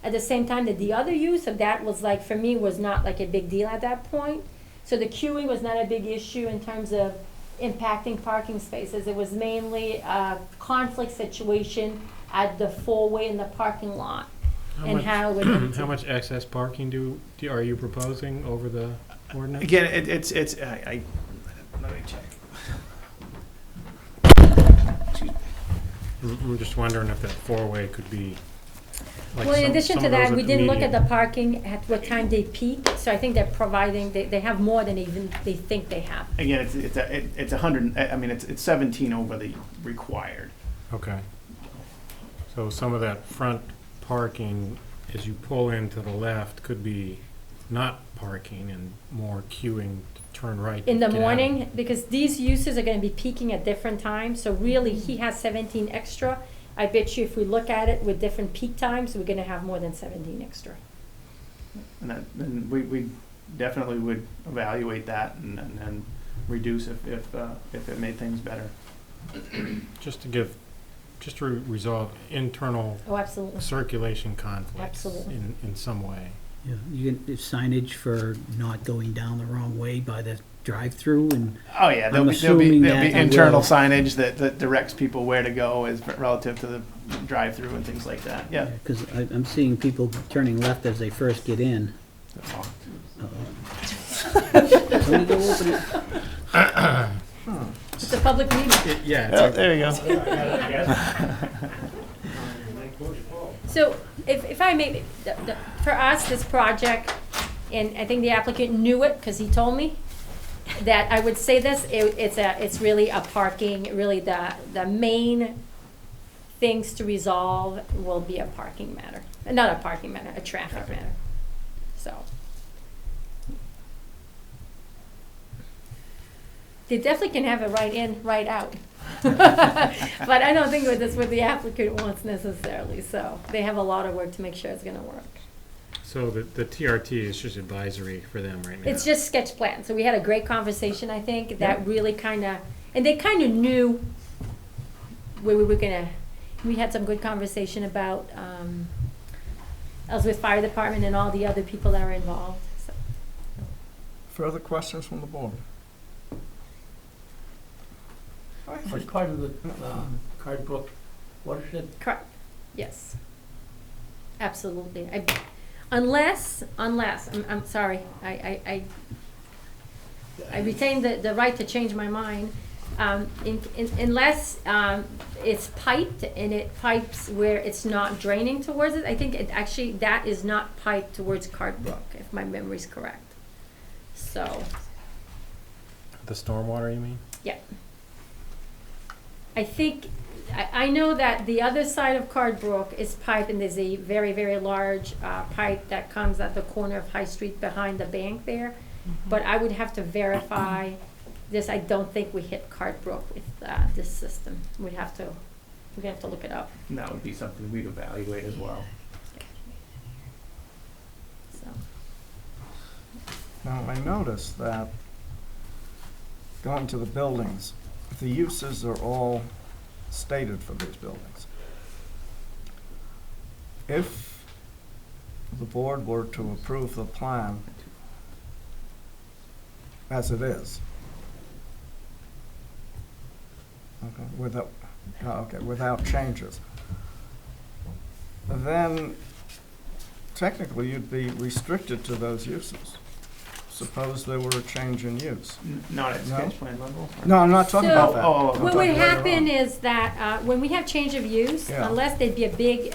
[SPEAKER 7] at the same time that the other use of that was like, for me, was not like a big deal at that point. So the queuing was not a big issue in terms of impacting parking spaces. It was mainly a conflict situation at the four-way in the parking lot. And how it would.
[SPEAKER 4] How much excess parking are you proposing over the ordinance?
[SPEAKER 8] Again, it's let me check.
[SPEAKER 4] I'm just wondering if that four-way could be. Like
[SPEAKER 7] Well, in
[SPEAKER 4] some-
[SPEAKER 7] addition
[SPEAKER 4] some
[SPEAKER 7] to
[SPEAKER 4] of those
[SPEAKER 7] that, we
[SPEAKER 4] at
[SPEAKER 7] didn't look at
[SPEAKER 4] median.
[SPEAKER 7] the parking at what time they peak, so I think they're providing, they have more than even they think they have.
[SPEAKER 8] Again, it's 100. I mean, it's 17 over the required.
[SPEAKER 4] Okay. So some of that front parking, as you pull in to the left, could be not parking and more queuing to turn right.
[SPEAKER 7] In the
[SPEAKER 4] to get out.
[SPEAKER 7] morning, because these uses are gonna be peaking at different times, so really, he has 17 extra. I bet you if we look at it with different peak times, we're gonna have more than 17 extra.
[SPEAKER 8] And we definitely would evaluate that and reduce if it made things better.
[SPEAKER 4] Just to resolve internal
[SPEAKER 7] Oh, absolutely.
[SPEAKER 4] circulation conflicts
[SPEAKER 7] Absolutely.
[SPEAKER 4] in some way.
[SPEAKER 3] Yeah, you get signage for not going down the wrong way by the drive-through, and
[SPEAKER 8] Oh yeah,
[SPEAKER 3] I'm
[SPEAKER 8] there'll be
[SPEAKER 3] assuming that they
[SPEAKER 8] internal
[SPEAKER 3] will.
[SPEAKER 8] signage that directs people where to go as relative to the drive-through and things like that. Yeah.
[SPEAKER 3] because I'm seeing people turning left as they first get in.
[SPEAKER 8] That's all.
[SPEAKER 3] Let me go open it.
[SPEAKER 7] It's a public meeting.
[SPEAKER 4] Yeah.
[SPEAKER 8] There you go.
[SPEAKER 7] So if I may, for us, this project, and I think the applicant knew it because he told me, that I would say this, it's really a parking, really the main things to resolve will be a parking matter. Not a parking matter, a traffic matter. So. They definitely can have a right in, right out. But I don't think that's what the applicant wants necessarily, so they have a lot of work to make sure it's gonna work.
[SPEAKER 4] So the TRT is just advisory for them right now?
[SPEAKER 7] It's just sketch plan, so we had a great conversation, I think, that really kinda, and they kinda knew where we were gonna, we had some good conversation about, Ellsworth Fire Department and all the other people that are involved, so.
[SPEAKER 1] Further questions from the board? All right,
[SPEAKER 6] It's part of the Cardbrook watershed.
[SPEAKER 7] Correct, yes. Absolutely. Unless, I'm sorry, I retain the right to change my mind. Unless it's piped and it pipes where it's not draining towards it, I think it actually, that is not piped towards Cardbrook, if my memory's correct. So,
[SPEAKER 4] The stormwater, you mean?
[SPEAKER 7] yeah. I think, I know that the other side of Cardbrook is piped, and there's a very, very large pipe that comes at the corner of High Street behind the bank there. But I would have to verify this. I don't think we hit Cardbrook with this system. We'd have to look it up,
[SPEAKER 8] And that would be something we'd evaluate as well.
[SPEAKER 7] so.
[SPEAKER 1] Now, I noticed that going to the buildings, the uses are all stated for these buildings. If the board were to approve the plan as it is, without changes, then technically you'd be restricted to those uses. Suppose there were a change in use.
[SPEAKER 8] Not at
[SPEAKER 1] No?
[SPEAKER 8] sketch plan level?
[SPEAKER 1] No, I'm not talking
[SPEAKER 7] So-
[SPEAKER 1] about that.
[SPEAKER 8] Oh,
[SPEAKER 1] I'm
[SPEAKER 7] What
[SPEAKER 1] talking
[SPEAKER 7] would
[SPEAKER 1] later
[SPEAKER 7] happen
[SPEAKER 1] on.
[SPEAKER 7] is that when we have change of use,
[SPEAKER 1] Yeah.
[SPEAKER 7] unless there'd be a big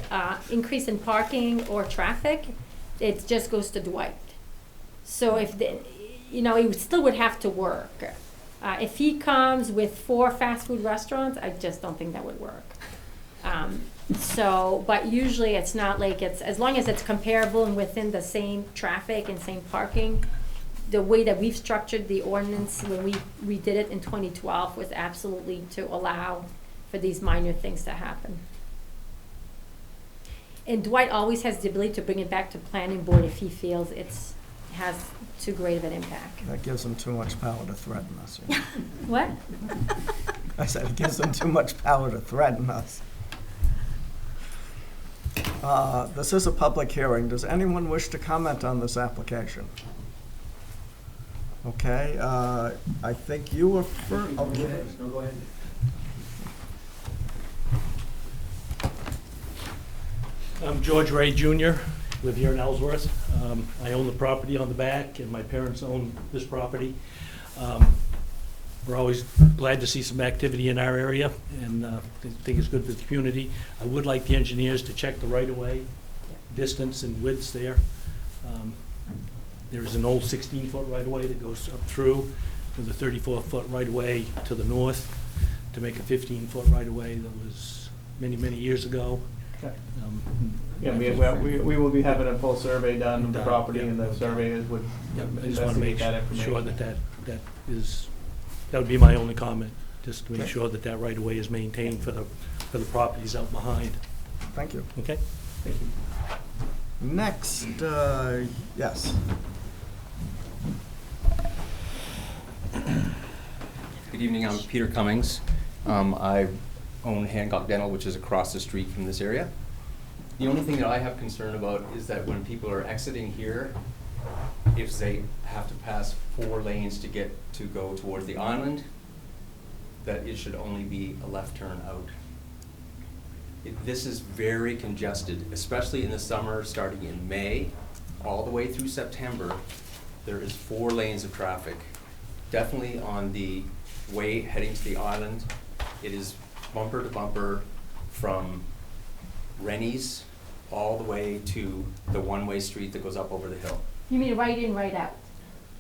[SPEAKER 7] increase in parking or traffic, it just goes to Dwight. So if it still would have to work. If he comes with 4 fast food restaurants, I just don't think that would work. But usually it's not like as long as it's comparable and within the same traffic and same parking. The way that we've structured the ordinance when we redid it in 2012 was absolutely to allow for these minor things to happen. And Dwight always has the ability to bring it back to planning board if he feels has too great of an impact.
[SPEAKER 1] That gives them too much power to threaten us. you know.
[SPEAKER 7] What?
[SPEAKER 1] I said it gives them too much power to threaten us. This is a public hearing. Does anyone wish to comment on this application? Okay, I think you were first. Okay.
[SPEAKER 6] No, go ahead.
[SPEAKER 10] I'm George Ray Jr., live here in Ellsworth. I own the property on the back, and my parents own this property. We're always glad to see some activity in our area, and think it's good for the community. I would like the engineers to check the right-of-way distance and widths there. There's an old 16-foot right-of-way that goes up through with a 34-foot right-of-way to the north to make a 15-foot right-of-way that was many, many years ago.
[SPEAKER 8] Okay. Yeah, we will be having a full survey done of the
[SPEAKER 10] Done,
[SPEAKER 8] property,
[SPEAKER 10] yeah.
[SPEAKER 8] and the surveyors would
[SPEAKER 10] Yep, I just want to make
[SPEAKER 8] investigate that information.
[SPEAKER 10] sure that would be my only comment, just to make
[SPEAKER 1] Okay.
[SPEAKER 10] sure that right-of-way is maintained for the properties out behind,
[SPEAKER 1] Thank you.
[SPEAKER 10] okay?
[SPEAKER 8] Thank you.
[SPEAKER 1] Next, yes.
[SPEAKER 11] Good evening, I'm Peter Cummings. I own Hancock Dental, which is across the street from this area. The only thing that I have concern about is that when people are exiting here, if they have to pass 4 lanes to go towards the island, that it should only be a left turn out. This is very congested, especially in the summer, starting in May, all the way through September. There is 4 lanes of traffic. Definitely on the way heading to the island, it is bumper to bumper from Rennie's all the way to the one-way street that goes up over the hill.
[SPEAKER 7] You mean right in, right out?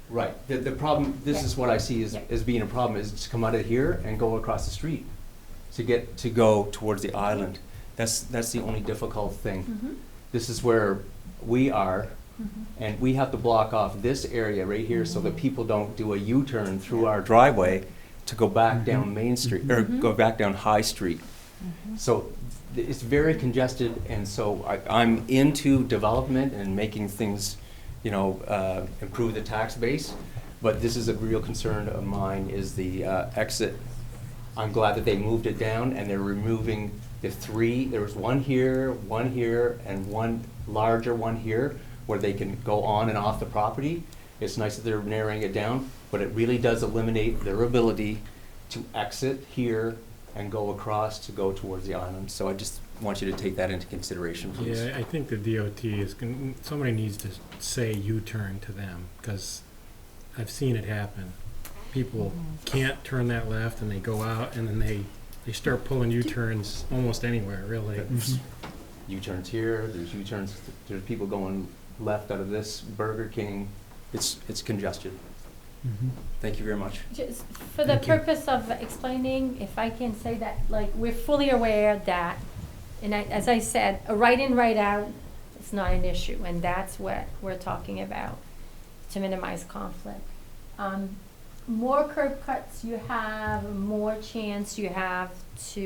[SPEAKER 11] Right, the problem, this is what I see
[SPEAKER 7] Yeah.
[SPEAKER 11] as being a problem, is to come out of here and go across the street to go towards the island. That's the only difficult thing.
[SPEAKER 7] Mm-hmm.
[SPEAKER 11] This is where we are, and we have to block off this area right here so that people don't do a U-turn through our driveway to go back down Main Street, or go back down High Street. So it's very congested, and so I'm into development and making things, improve the tax base, but this is a real concern of mine, is the exit I'm glad that they moved it down and they're removing the three, there was one here, and one larger one here, where they can go on and off the property. It's nice that they're narrowing it down, but it really does eliminate their ability to exit here and go across to go towards the island. So I just want you to take that into consideration, please.
[SPEAKER 4] Yeah, I think the DOT somebody needs to say U-turn to them, because I've seen it happen. People can't turn that left and they go out and then they start pulling U-turns almost anywhere, really.
[SPEAKER 11] U-turns here, there's U-turns, there's people going left out of this Burger King. It's congested. Thank you very much.
[SPEAKER 7] Just for the purpose of explaining, if I can say that, like, we're fully aware that, and as I said, a right in, right out is not an issue, and that's what we're talking about, to minimize conflict. More curb cuts you have, more chance you have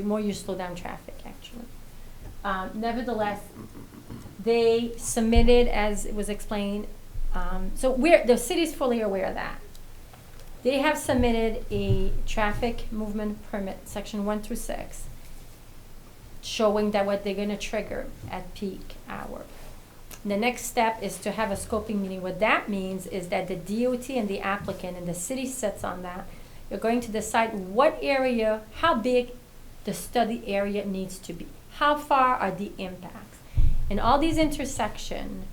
[SPEAKER 7] more you slow down traffic, actually. Nevertheless, they submitted, as it was explained, so the city's fully aware of that. They have submitted a traffic movement permit, section 1 through 6, showing that what they're gonna trigger at peak hour. The next step is to have a scoping meeting. What that means is that the DOT and the applicant and the city sits on that. You're going to decide what area, how big the study area needs to be. How far are the impacts? And all these intersections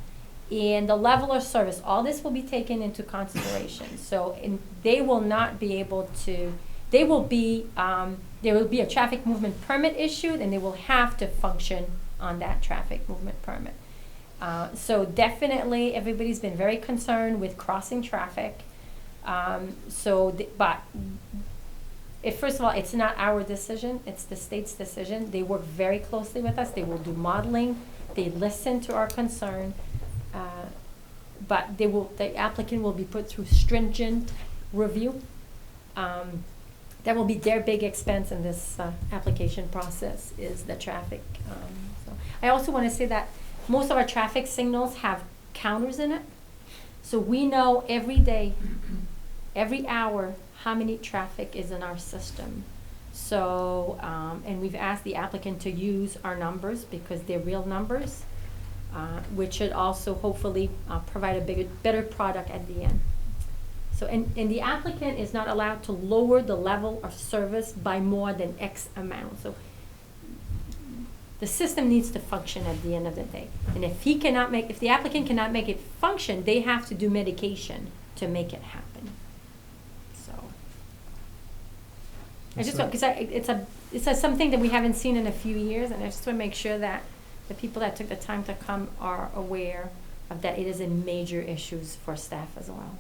[SPEAKER 7] and the level of service, all this will be taken into consideration. So they will not be able to, there will be a traffic movement permit issued, and they will have to function on that traffic movement permit. So definitely, everybody's been very concerned with crossing traffic. But first of all, it's not our decision, it's the state's decision. They work very closely with us. They will do modeling. They listen to our concern. But the applicant will be put through stringent review. That will be their big expense in this application process, is the traffic. So I also want to say that most of our traffic signals have counters in it. So we know every day, every hour, how many traffic is in our system. So, and we've asked the applicant to use our numbers because they're real numbers, which should also hopefully provide a better product at the end. So, and the applicant is not allowed to lower the level of service by more than X amount. So the system needs to function at the end of the day. And if the applicant cannot make it function, they have to do mitigation to make it happen. So I just want, because it's something that we haven't seen in a few years, and I just want to make sure that the people that took the time to come are aware of that. It is a major issue for staff as well.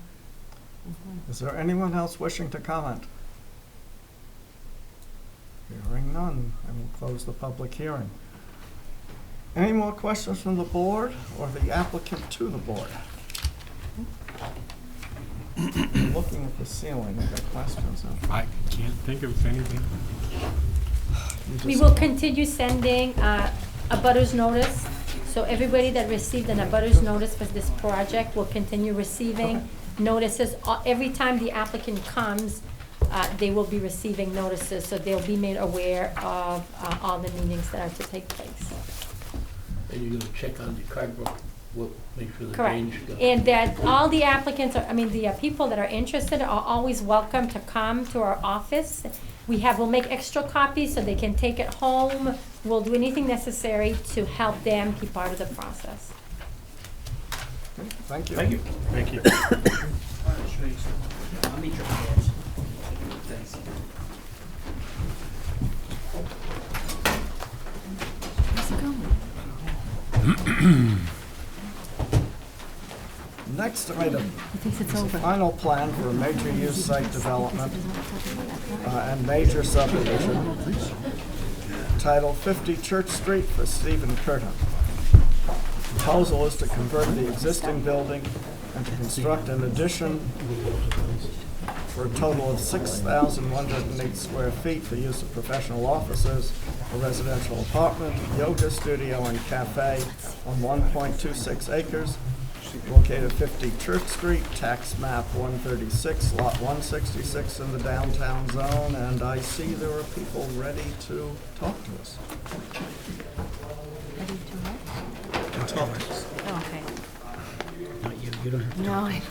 [SPEAKER 1] Is there anyone else wishing to comment? Hearing none, I will close the public hearing. Any more questions from the board or the applicant to the board? Looking at the ceiling, I've got questions.
[SPEAKER 4] I can't think of anything.
[SPEAKER 7] We will continue sending a butters notice. So everybody that received an abutters notice for this project will continue receiving notices. Every time the applicant comes, they will be receiving notices, so they'll be made aware of all the meetings that are to take place.
[SPEAKER 10] And you're gonna check on the cardboard, we'll make sure the
[SPEAKER 7] Correct.
[SPEAKER 10] drainage goes.
[SPEAKER 7] And that all the applicants, the people that are interested are always welcome to come to our office. We'll make extra copies so they can take it home. We'll do anything necessary to help them be part of the process.
[SPEAKER 1] Thank you.
[SPEAKER 10] Thank you.
[SPEAKER 4] Thank you.
[SPEAKER 6] I'll meet your hands.
[SPEAKER 10] Thanks.
[SPEAKER 1] Next item is the final plan for a major use site development and major subdivision titled 50 Church Street for Stephen Curtin. The proposal is to convert the existing building and to construct an addition for a total of 6,108 square feet for use of professional offices, a residential apartment, yoga studio, and cafe on 1.26 acres located 50 Church Street, tax map 136, lot 166 in the downtown zone, and I see there are people ready to talk to us.
[SPEAKER 7] Ready to what?
[SPEAKER 1] Talk to us.
[SPEAKER 7] Oh, okay.
[SPEAKER 3] Not you, you don't have to,
[SPEAKER 7] No, I,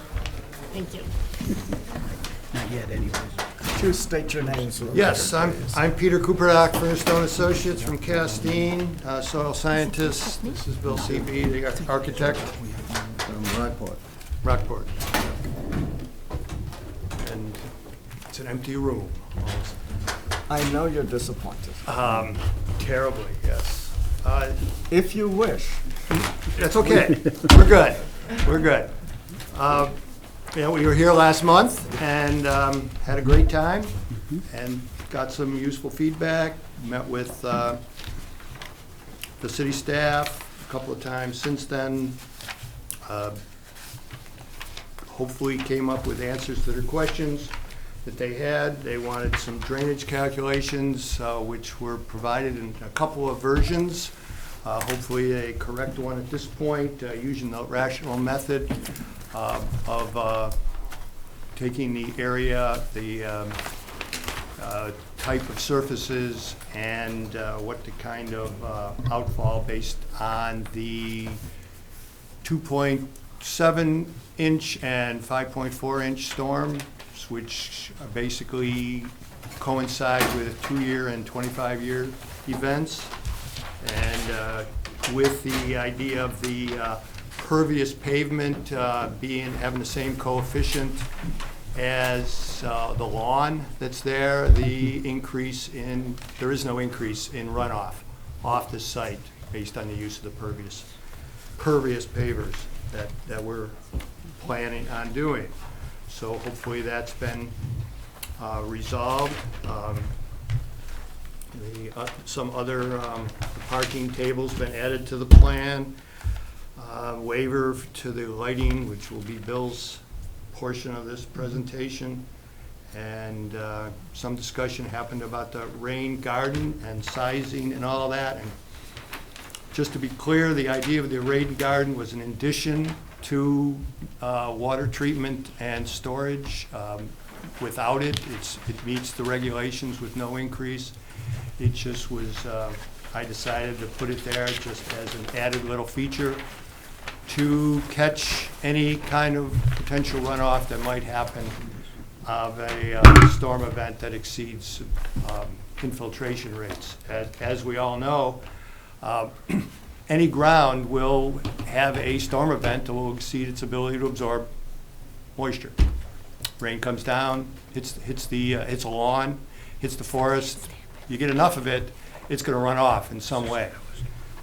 [SPEAKER 7] thank you.
[SPEAKER 3] not yet anyways.
[SPEAKER 1] Could you state your names for the
[SPEAKER 12] Yes,
[SPEAKER 1] record, please?
[SPEAKER 12] I'm Peter Cooperdock, Firstone Associates from Castine, soil scientist. This is Bill C.B., the architect
[SPEAKER 1] From Rockport.
[SPEAKER 12] Rockport. And it's an empty room.
[SPEAKER 1] I know you're disappointed.
[SPEAKER 12] Terribly, yes.
[SPEAKER 1] If you wish,
[SPEAKER 12] That's okay. We're good. We're good. We were here last month and had a great time and got some useful feedback. Met with the city staff a couple of times since then. Hopefully came up with answers to their questions that they had. They wanted some drainage calculations, which were provided in a couple of versions. Hopefully a correct one at this point, using the rational method of taking the area, the type of surfaces, and what the kind of outfall based on the 2.7 inch and 5.4 inch storms, which basically coincide with 2-year and 25-year events. And with the idea of the pervious pavement having the same coefficient as the lawn that's there, there is no increase in runoff off the site based on the use of the pervious pavers that we're planning on doing. So hopefully that's been resolved. Some other parking tables been added to the plan. Waiver to the lighting, which will be Bill's portion of this presentation. And some discussion happened about the rain garden and sizing and all that. And just to be clear, the idea of the rain garden was an addition to water treatment and storage. Without it, it meets the regulations with no increase. It just was, I decided to put it there just as an added little feature to catch any kind of potential runoff that might happen of a storm event that exceeds infiltration rates. As we all know, any ground will have a storm event that will exceed its ability to absorb moisture. Rain comes down, hits a lawn, hits the forest. You get enough of it, it's going to run off in some way.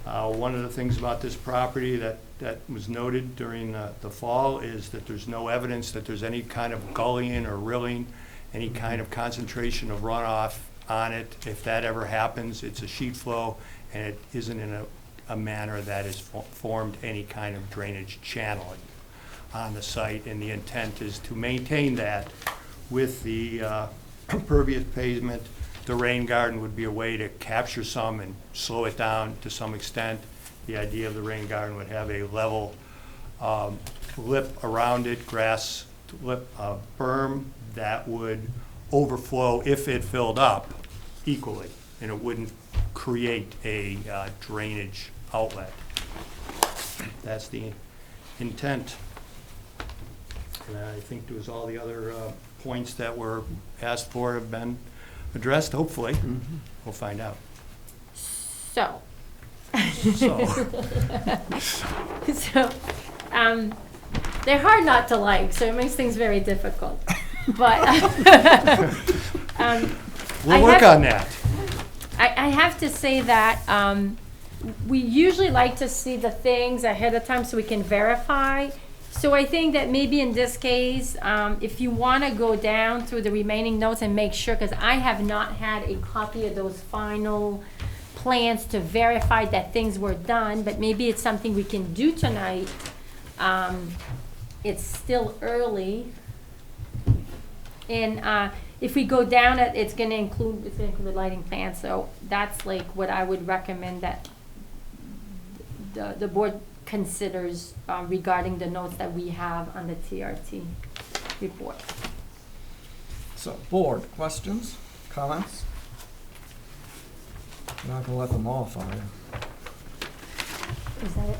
[SPEAKER 12] One of the things about this property that was noted during the fall is that there's no evidence that there's any kind of gullying or rilling, any kind of concentration of runoff on it. If that ever happens, it's a sheet flow, and it isn't in a manner that has formed any kind of drainage channeling on the site. And the intent is to maintain that with the pervious pavement. The rain garden would be a way to capture some and slow it down to some extent. The idea of the rain garden would have a level lip around it, grass lip berm that would overflow if it filled up equally, and it wouldn't create a drainage outlet. That's the intent. And I think there was all the other points that were asked for have been addressed, hopefully. We'll find out.
[SPEAKER 7] So,
[SPEAKER 12] So,
[SPEAKER 7] so, they're hard not to like, so it makes things very difficult. But
[SPEAKER 12] we'll work on that.
[SPEAKER 7] I have to say that we usually like to see the things ahead of time so we can verify. So I think that maybe in this case, if you want to go down through the remaining notes and make sure, because I have not had a copy of those final plans to verify that things were done, but maybe it's something we can do tonight. It's still early. And if we go down it, it's going to include the lighting plan. So that's like what I would recommend that the board considers regarding the notes that we have on the TRT report.
[SPEAKER 1] So, board, questions, comments? I'm not gonna let them all fire.
[SPEAKER 7] Is that it?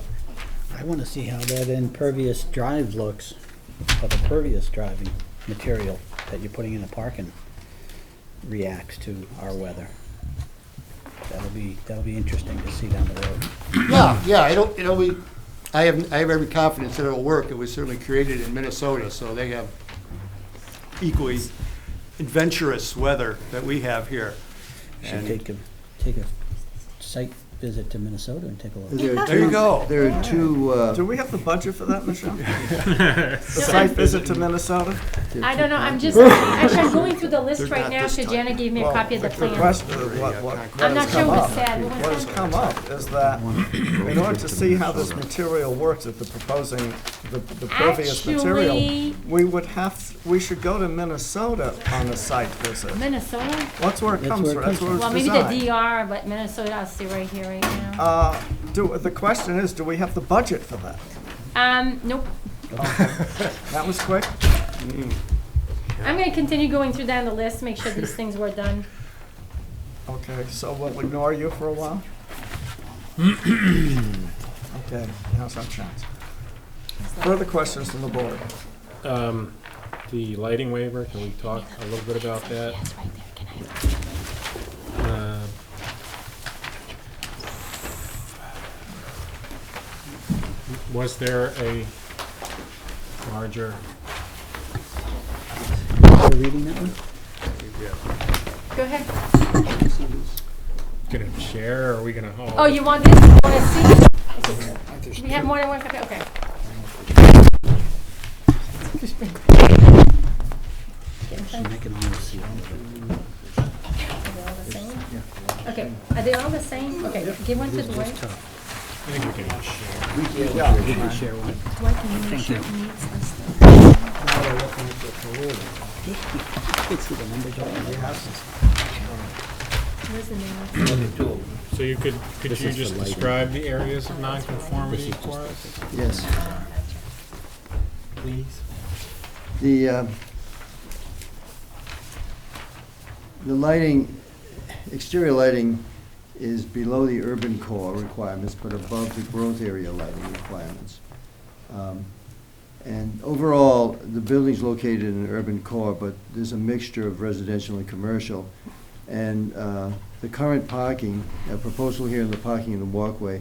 [SPEAKER 2] I want to see how that impervious drive looks, or the pervious driving material that you're putting in the parking reacts to our weather. That'll be interesting to see down the road.
[SPEAKER 12] Yeah, I have every confidence that it'll work. It was certainly created in Minnesota, so they have equally adventurous weather that we have here.
[SPEAKER 2] Should
[SPEAKER 12] And
[SPEAKER 2] take a site visit to Minnesota and take a look.
[SPEAKER 12] there you go.
[SPEAKER 9] There are two,
[SPEAKER 1] Do we have the budget for that, Michelle? The site visit to Minnesota?
[SPEAKER 7] I don't know, I'm just, actually, I'm going through the list
[SPEAKER 12] They're
[SPEAKER 7] right
[SPEAKER 12] not
[SPEAKER 7] now,
[SPEAKER 12] this
[SPEAKER 7] because
[SPEAKER 12] tight.
[SPEAKER 7] Janet gave me a copy of the
[SPEAKER 1] The
[SPEAKER 7] plan.
[SPEAKER 1] question, what
[SPEAKER 7] I'm not
[SPEAKER 1] has
[SPEAKER 7] sure
[SPEAKER 1] come
[SPEAKER 7] what's
[SPEAKER 1] up,
[SPEAKER 7] said.
[SPEAKER 1] what has come up is that in order to see how this material works, if they're proposing the pervious material,
[SPEAKER 7] Actually-
[SPEAKER 1] we should go to Minnesota on a site visit.
[SPEAKER 7] Minnesota?
[SPEAKER 1] That's where it
[SPEAKER 2] That's
[SPEAKER 1] comes
[SPEAKER 2] where it
[SPEAKER 1] from, that's
[SPEAKER 2] comes
[SPEAKER 1] where
[SPEAKER 7] Well,
[SPEAKER 1] it's
[SPEAKER 7] maybe the
[SPEAKER 1] designed.
[SPEAKER 7] DR, but Minnesota, I'll see right here right now.
[SPEAKER 1] The question is, do we have the budget for that?
[SPEAKER 7] Nope.
[SPEAKER 1] That was quick?
[SPEAKER 7] I'm gonna continue going through down the list, make sure these things were done.
[SPEAKER 1] Okay, so we'll ignore you for a while? Okay, now's our chance. Further questions from the board?
[SPEAKER 4] The lighting waiver, can we talk a little bit about that?
[SPEAKER 7] It's right there, can I?
[SPEAKER 4] Was there a larger,
[SPEAKER 2] You're reading that one?
[SPEAKER 7] Go ahead.
[SPEAKER 4] gonna share, or are we gonna?
[SPEAKER 7] Oh, you want this? You wanna see? We have more than one copy, okay.
[SPEAKER 2] So I can only see all of it.
[SPEAKER 7] Are they all the same? Okay, are they all the same? Okay, give one to
[SPEAKER 2] This
[SPEAKER 7] Dwight.
[SPEAKER 2] is tough.
[SPEAKER 4] I think we can share.
[SPEAKER 2] We can share one.
[SPEAKER 7] Dwight, can you make
[SPEAKER 2] Thank
[SPEAKER 7] sure
[SPEAKER 2] you.
[SPEAKER 7] he needs this stuff?
[SPEAKER 2] Let's see the numbers on it.
[SPEAKER 7] Where's the name?
[SPEAKER 4] So you could
[SPEAKER 2] This
[SPEAKER 4] you
[SPEAKER 2] is
[SPEAKER 4] just
[SPEAKER 2] the lighting.
[SPEAKER 4] describe the areas of nonconformity
[SPEAKER 2] This is
[SPEAKER 4] for
[SPEAKER 2] just-
[SPEAKER 4] us?
[SPEAKER 9] yes.
[SPEAKER 4] Please.
[SPEAKER 9] The lighting, exterior lighting is below the urban core requirements, but above the growth area lighting requirements. And overall, the building's located in an urban core, but there's a mixture of residential and commercial. And the current parking, proposal here in the parking in the walkway,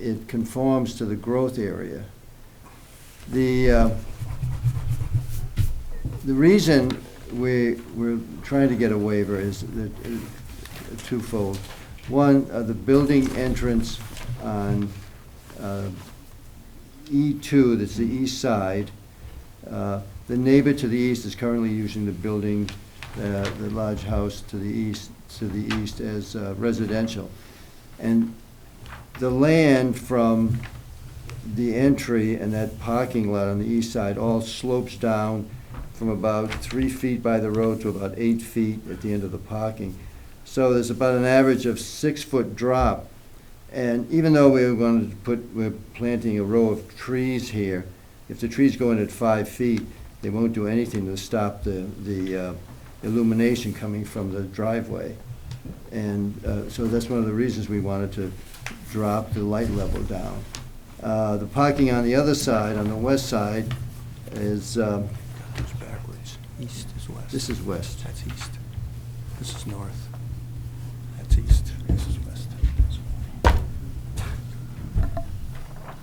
[SPEAKER 9] it conforms to the growth area. The reason we're trying to get a waiver is twofold. One, the building entrance on E2, that's the east side. The neighbor to the east is currently using the building, the large house to the east as residential. And the land from the entry and that parking lot on the east side all slopes down from about 3 feet by the road to about 8 feet at the end of the parking. So there's about an average of 6-foot drop. And even though we're planting a row of trees here, if the trees go in at 5 feet, they won't do anything to stop the illumination coming from the driveway. And so that's one of the reasons we wanted to drop the light level down. The parking on the other side, on the west side, is,
[SPEAKER 12] It's backwards. East is west.
[SPEAKER 9] this is west.
[SPEAKER 12] That's east. This is north. That's east. This is west.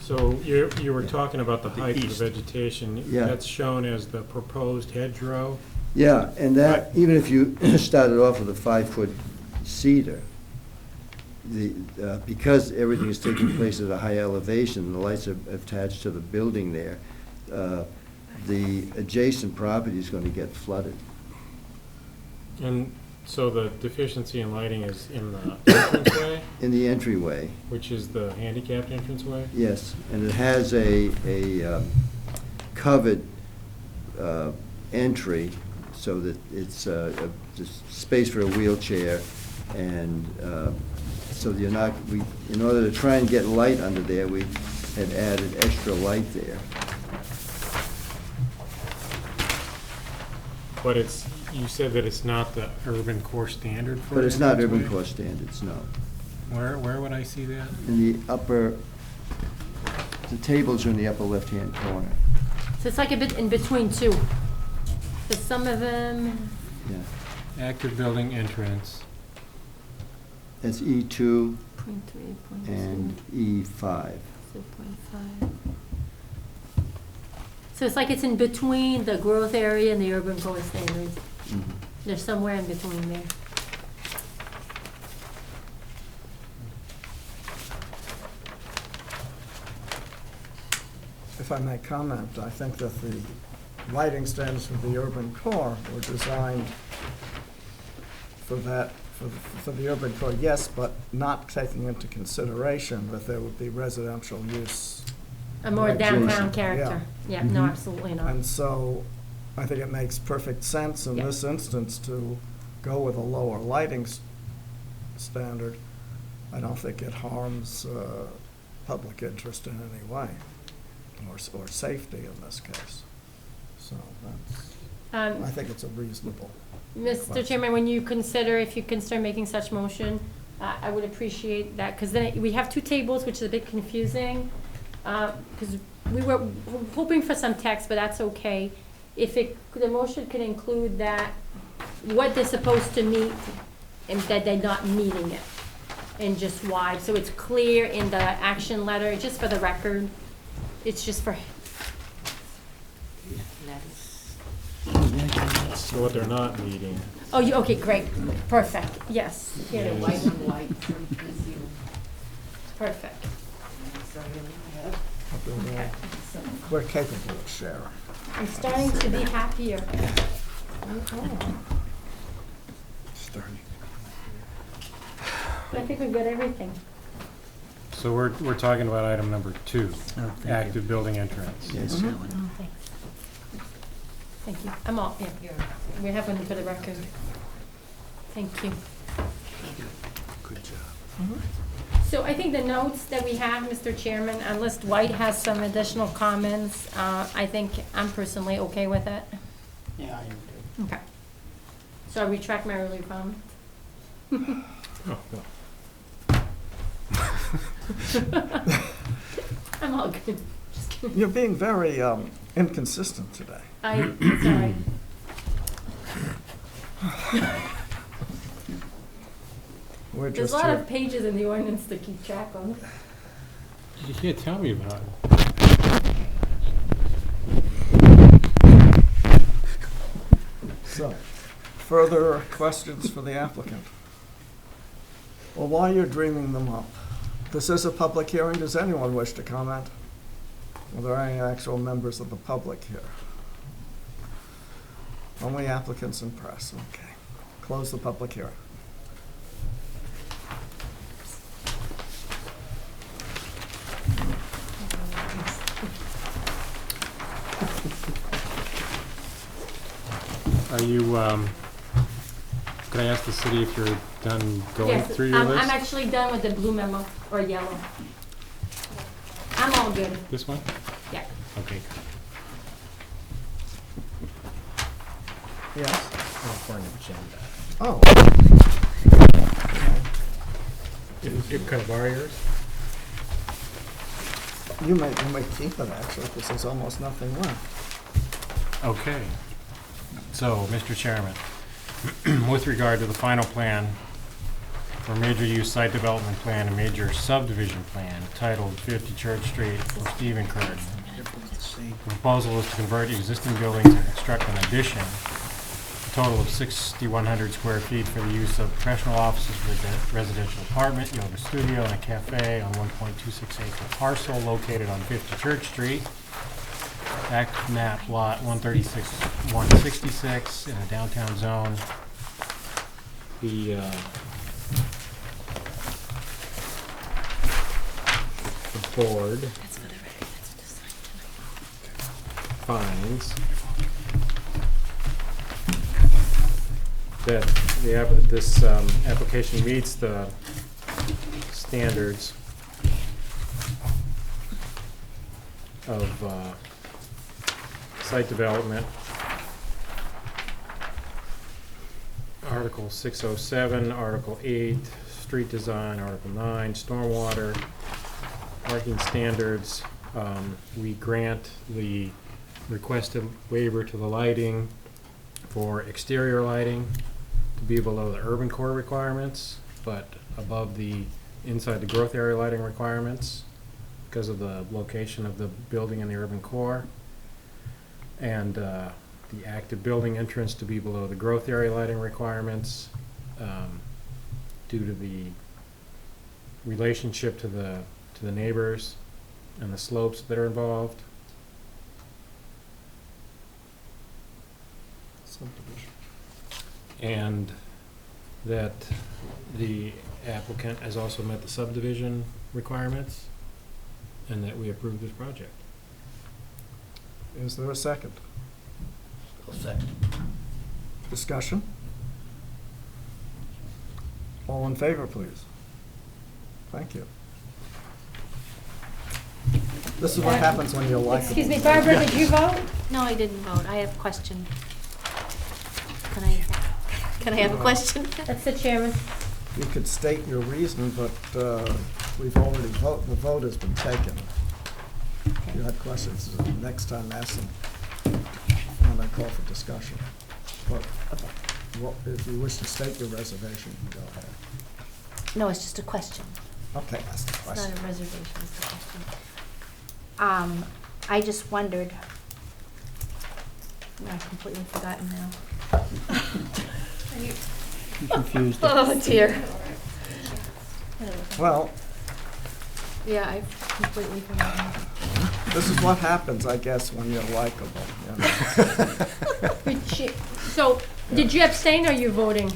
[SPEAKER 4] So you were talking about the height of
[SPEAKER 12] east.
[SPEAKER 4] the vegetation.
[SPEAKER 9] Yeah.
[SPEAKER 4] That's shown as the proposed hedgerow.
[SPEAKER 9] Yeah, and that, even if you started off with a 5-foot cedar, because everything is taking place at a high elevation, the lights are attached to the building there, the adjacent property is going to get flooded.
[SPEAKER 4] And so the deficiency in lighting is in the entranceway,
[SPEAKER 9] In the entryway,
[SPEAKER 4] which is the handicapped entranceway?
[SPEAKER 9] yes, and it has a covered entry so that it's just space for a wheelchair, and so you're not, in order to try and get light under there, we
[SPEAKER 13] had added extra light there.
[SPEAKER 4] But it's, you said that it's not the urban core standard for.
[SPEAKER 13] But it's
[SPEAKER 4] an
[SPEAKER 13] not
[SPEAKER 4] entranceway?
[SPEAKER 13] urban core standards, no.
[SPEAKER 4] Where would I see that?
[SPEAKER 13] In the upper, the tables are in the upper left-hand corner.
[SPEAKER 7] So it's like a bit in between two. So some of them,
[SPEAKER 13] Yeah.
[SPEAKER 4] Active building entrance.
[SPEAKER 13] That's E2
[SPEAKER 7] .3,
[SPEAKER 13] and E5.
[SPEAKER 7] 0.5. So it's like it's in between the growth area and the urban core standards.
[SPEAKER 13] Mhm.
[SPEAKER 7] They're somewhere in between there.
[SPEAKER 1] If I may comment, I think that the lighting standards for the urban core were designed for that, for the urban core, yes, but not taking into consideration that there would be residential use.
[SPEAKER 7] A more
[SPEAKER 1] Right,
[SPEAKER 7] downtown
[SPEAKER 1] Jason.
[SPEAKER 7] character. Yeah, no,
[SPEAKER 2] Mhm.
[SPEAKER 7] absolutely not.
[SPEAKER 1] And so I think it makes perfect sense in
[SPEAKER 7] Yeah.
[SPEAKER 1] this instance to go with a lower lighting standard. I don't think it harms public interest in any way, or safety in this case. So that's, I think it's a reasonable.
[SPEAKER 7] Mr. Chairman, when you consider, if you consider making such motion, I would appreciate that, because then we have two tables, which is a bit confusing, because we were hoping for some text, but that's okay. If the motion could include that, what they're supposed to meet, and that they're not meeting it, and just why, so it's clear in the action letter, just for the record, it's just for.
[SPEAKER 4] So what they're not meeting.
[SPEAKER 7] Oh, okay, great, perfect, yes. Here it is. Perfect. Okay.
[SPEAKER 1] We're capable of sharing.
[SPEAKER 7] I'm starting to be happier. I think we've got everything.
[SPEAKER 4] So we're talking about item number 2,
[SPEAKER 2] Oh, thank you.
[SPEAKER 4] active building entrance.
[SPEAKER 13] Yes.
[SPEAKER 2] That one.
[SPEAKER 7] Oh, thanks. Thank you. I'm all, yeah, we have one for the record. Thank you.
[SPEAKER 12] Good job.
[SPEAKER 7] So I think the notes that we have, Mr. Chairman, unless Dwight has some additional comments, I think I'm personally okay with it.
[SPEAKER 6] Yeah, I am too.
[SPEAKER 7] Okay. So I retract my earlier comment.
[SPEAKER 4] Oh, no.
[SPEAKER 7] I'm all good. Just kidding.
[SPEAKER 1] You're being very inconsistent today.
[SPEAKER 7] It's all right.
[SPEAKER 1] We're
[SPEAKER 7] There's
[SPEAKER 1] just
[SPEAKER 7] a lot
[SPEAKER 1] here.
[SPEAKER 7] of pages in the ordinance to keep track of.
[SPEAKER 4] You can't tell me about it.
[SPEAKER 1] So, further questions for the applicant? Well, while you're dreaming them up, this is a public hearing. Does anyone wish to comment? Are there any actual members of the public here? Only applicants and press, okay. Close the public hearing.
[SPEAKER 4] Are you, could I ask the city if you're done going
[SPEAKER 7] Yes,
[SPEAKER 4] through your list?
[SPEAKER 7] I'm actually done with the blue memo, or yellow. I'm all good,
[SPEAKER 4] This one?
[SPEAKER 7] yeah.
[SPEAKER 4] Okay.
[SPEAKER 1] Yes?
[SPEAKER 4] For an agenda.
[SPEAKER 1] Oh,
[SPEAKER 4] Could I borrow yours?
[SPEAKER 1] you may keep it actually, because there's almost nothing left.
[SPEAKER 4] Okay. So, Mr. Chairman, with regard to the final plan for major use site development plan and major subdivision plan titled 50 Church Street for Stephen Kirk, the proposal is to convert existing buildings and construct an addition, a total of 6,100 square feet for the use of professional offices, residential apartment, yoga studio, and a cafe on 1.26 acre parcel located on 50 Church Street. Act map lot 136, 166 in a downtown zone. The board finds that this application meets the standards of site development. Article 607, Article 8, street design, Article 9, stormwater, parking standards. We grant the requested waiver to the lighting for exterior lighting to be below the urban core requirements, but above the inside the growth area lighting requirements because of the location of the building in the urban core. And the active building entrance to be below the growth area lighting requirements due to the relationship to the neighbors and the slopes that are involved. And that the applicant has also met the subdivision requirements and that we approve this project.
[SPEAKER 1] Is there a second?
[SPEAKER 2] I'll second.
[SPEAKER 1] Discussion? All in favor, please. Thank you. This is what happens when you like.
[SPEAKER 7] Excuse me, Barbara, did you vote?
[SPEAKER 14] No, I didn't vote. I have a question. Can I have a question?
[SPEAKER 7] That's the chairman.
[SPEAKER 1] You could state your reason, but we've already the vote has been taken. If you had questions, next time ask them when I call for discussion. But if you wish to state your reservation, go ahead.
[SPEAKER 14] No, it's just a question.
[SPEAKER 1] Okay, ask the
[SPEAKER 14] It's
[SPEAKER 1] question.
[SPEAKER 14] not a reservation, it's a question. I just wondered, I've completely forgotten now.
[SPEAKER 2] I'm confused.
[SPEAKER 14] Oh dear.
[SPEAKER 1] Well,
[SPEAKER 14] Yeah, I've completely forgotten.
[SPEAKER 1] this is what happens, I guess, when you're likable. You know?
[SPEAKER 7] So, did you abstain or you voting?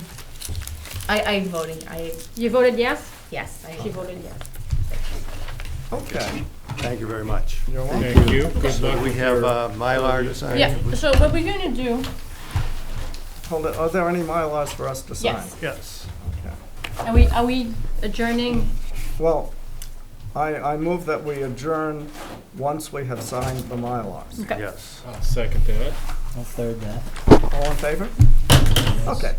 [SPEAKER 14] I'm voting,
[SPEAKER 7] You voted yes?
[SPEAKER 14] yes.
[SPEAKER 7] She voted yes.
[SPEAKER 1] Okay.
[SPEAKER 12] Thank you very much.
[SPEAKER 1] You're welcome.
[SPEAKER 4] Thank you. Good
[SPEAKER 12] So
[SPEAKER 4] luck
[SPEAKER 12] we
[SPEAKER 4] with
[SPEAKER 12] have
[SPEAKER 4] your-
[SPEAKER 12] Mylar to sign?
[SPEAKER 7] Yeah, so what we're gonna do,
[SPEAKER 1] Hold it. Are there any Mylars for us to sign?
[SPEAKER 7] Yes.
[SPEAKER 12] Yes.
[SPEAKER 1] Okay.
[SPEAKER 7] are we adjourning?
[SPEAKER 1] Well, I move that we adjourn once we have signed the Mylars.
[SPEAKER 7] Okay.
[SPEAKER 12] Yes.
[SPEAKER 4] I'll second that.
[SPEAKER 2] I'll third that.
[SPEAKER 1] All in favor? Okay.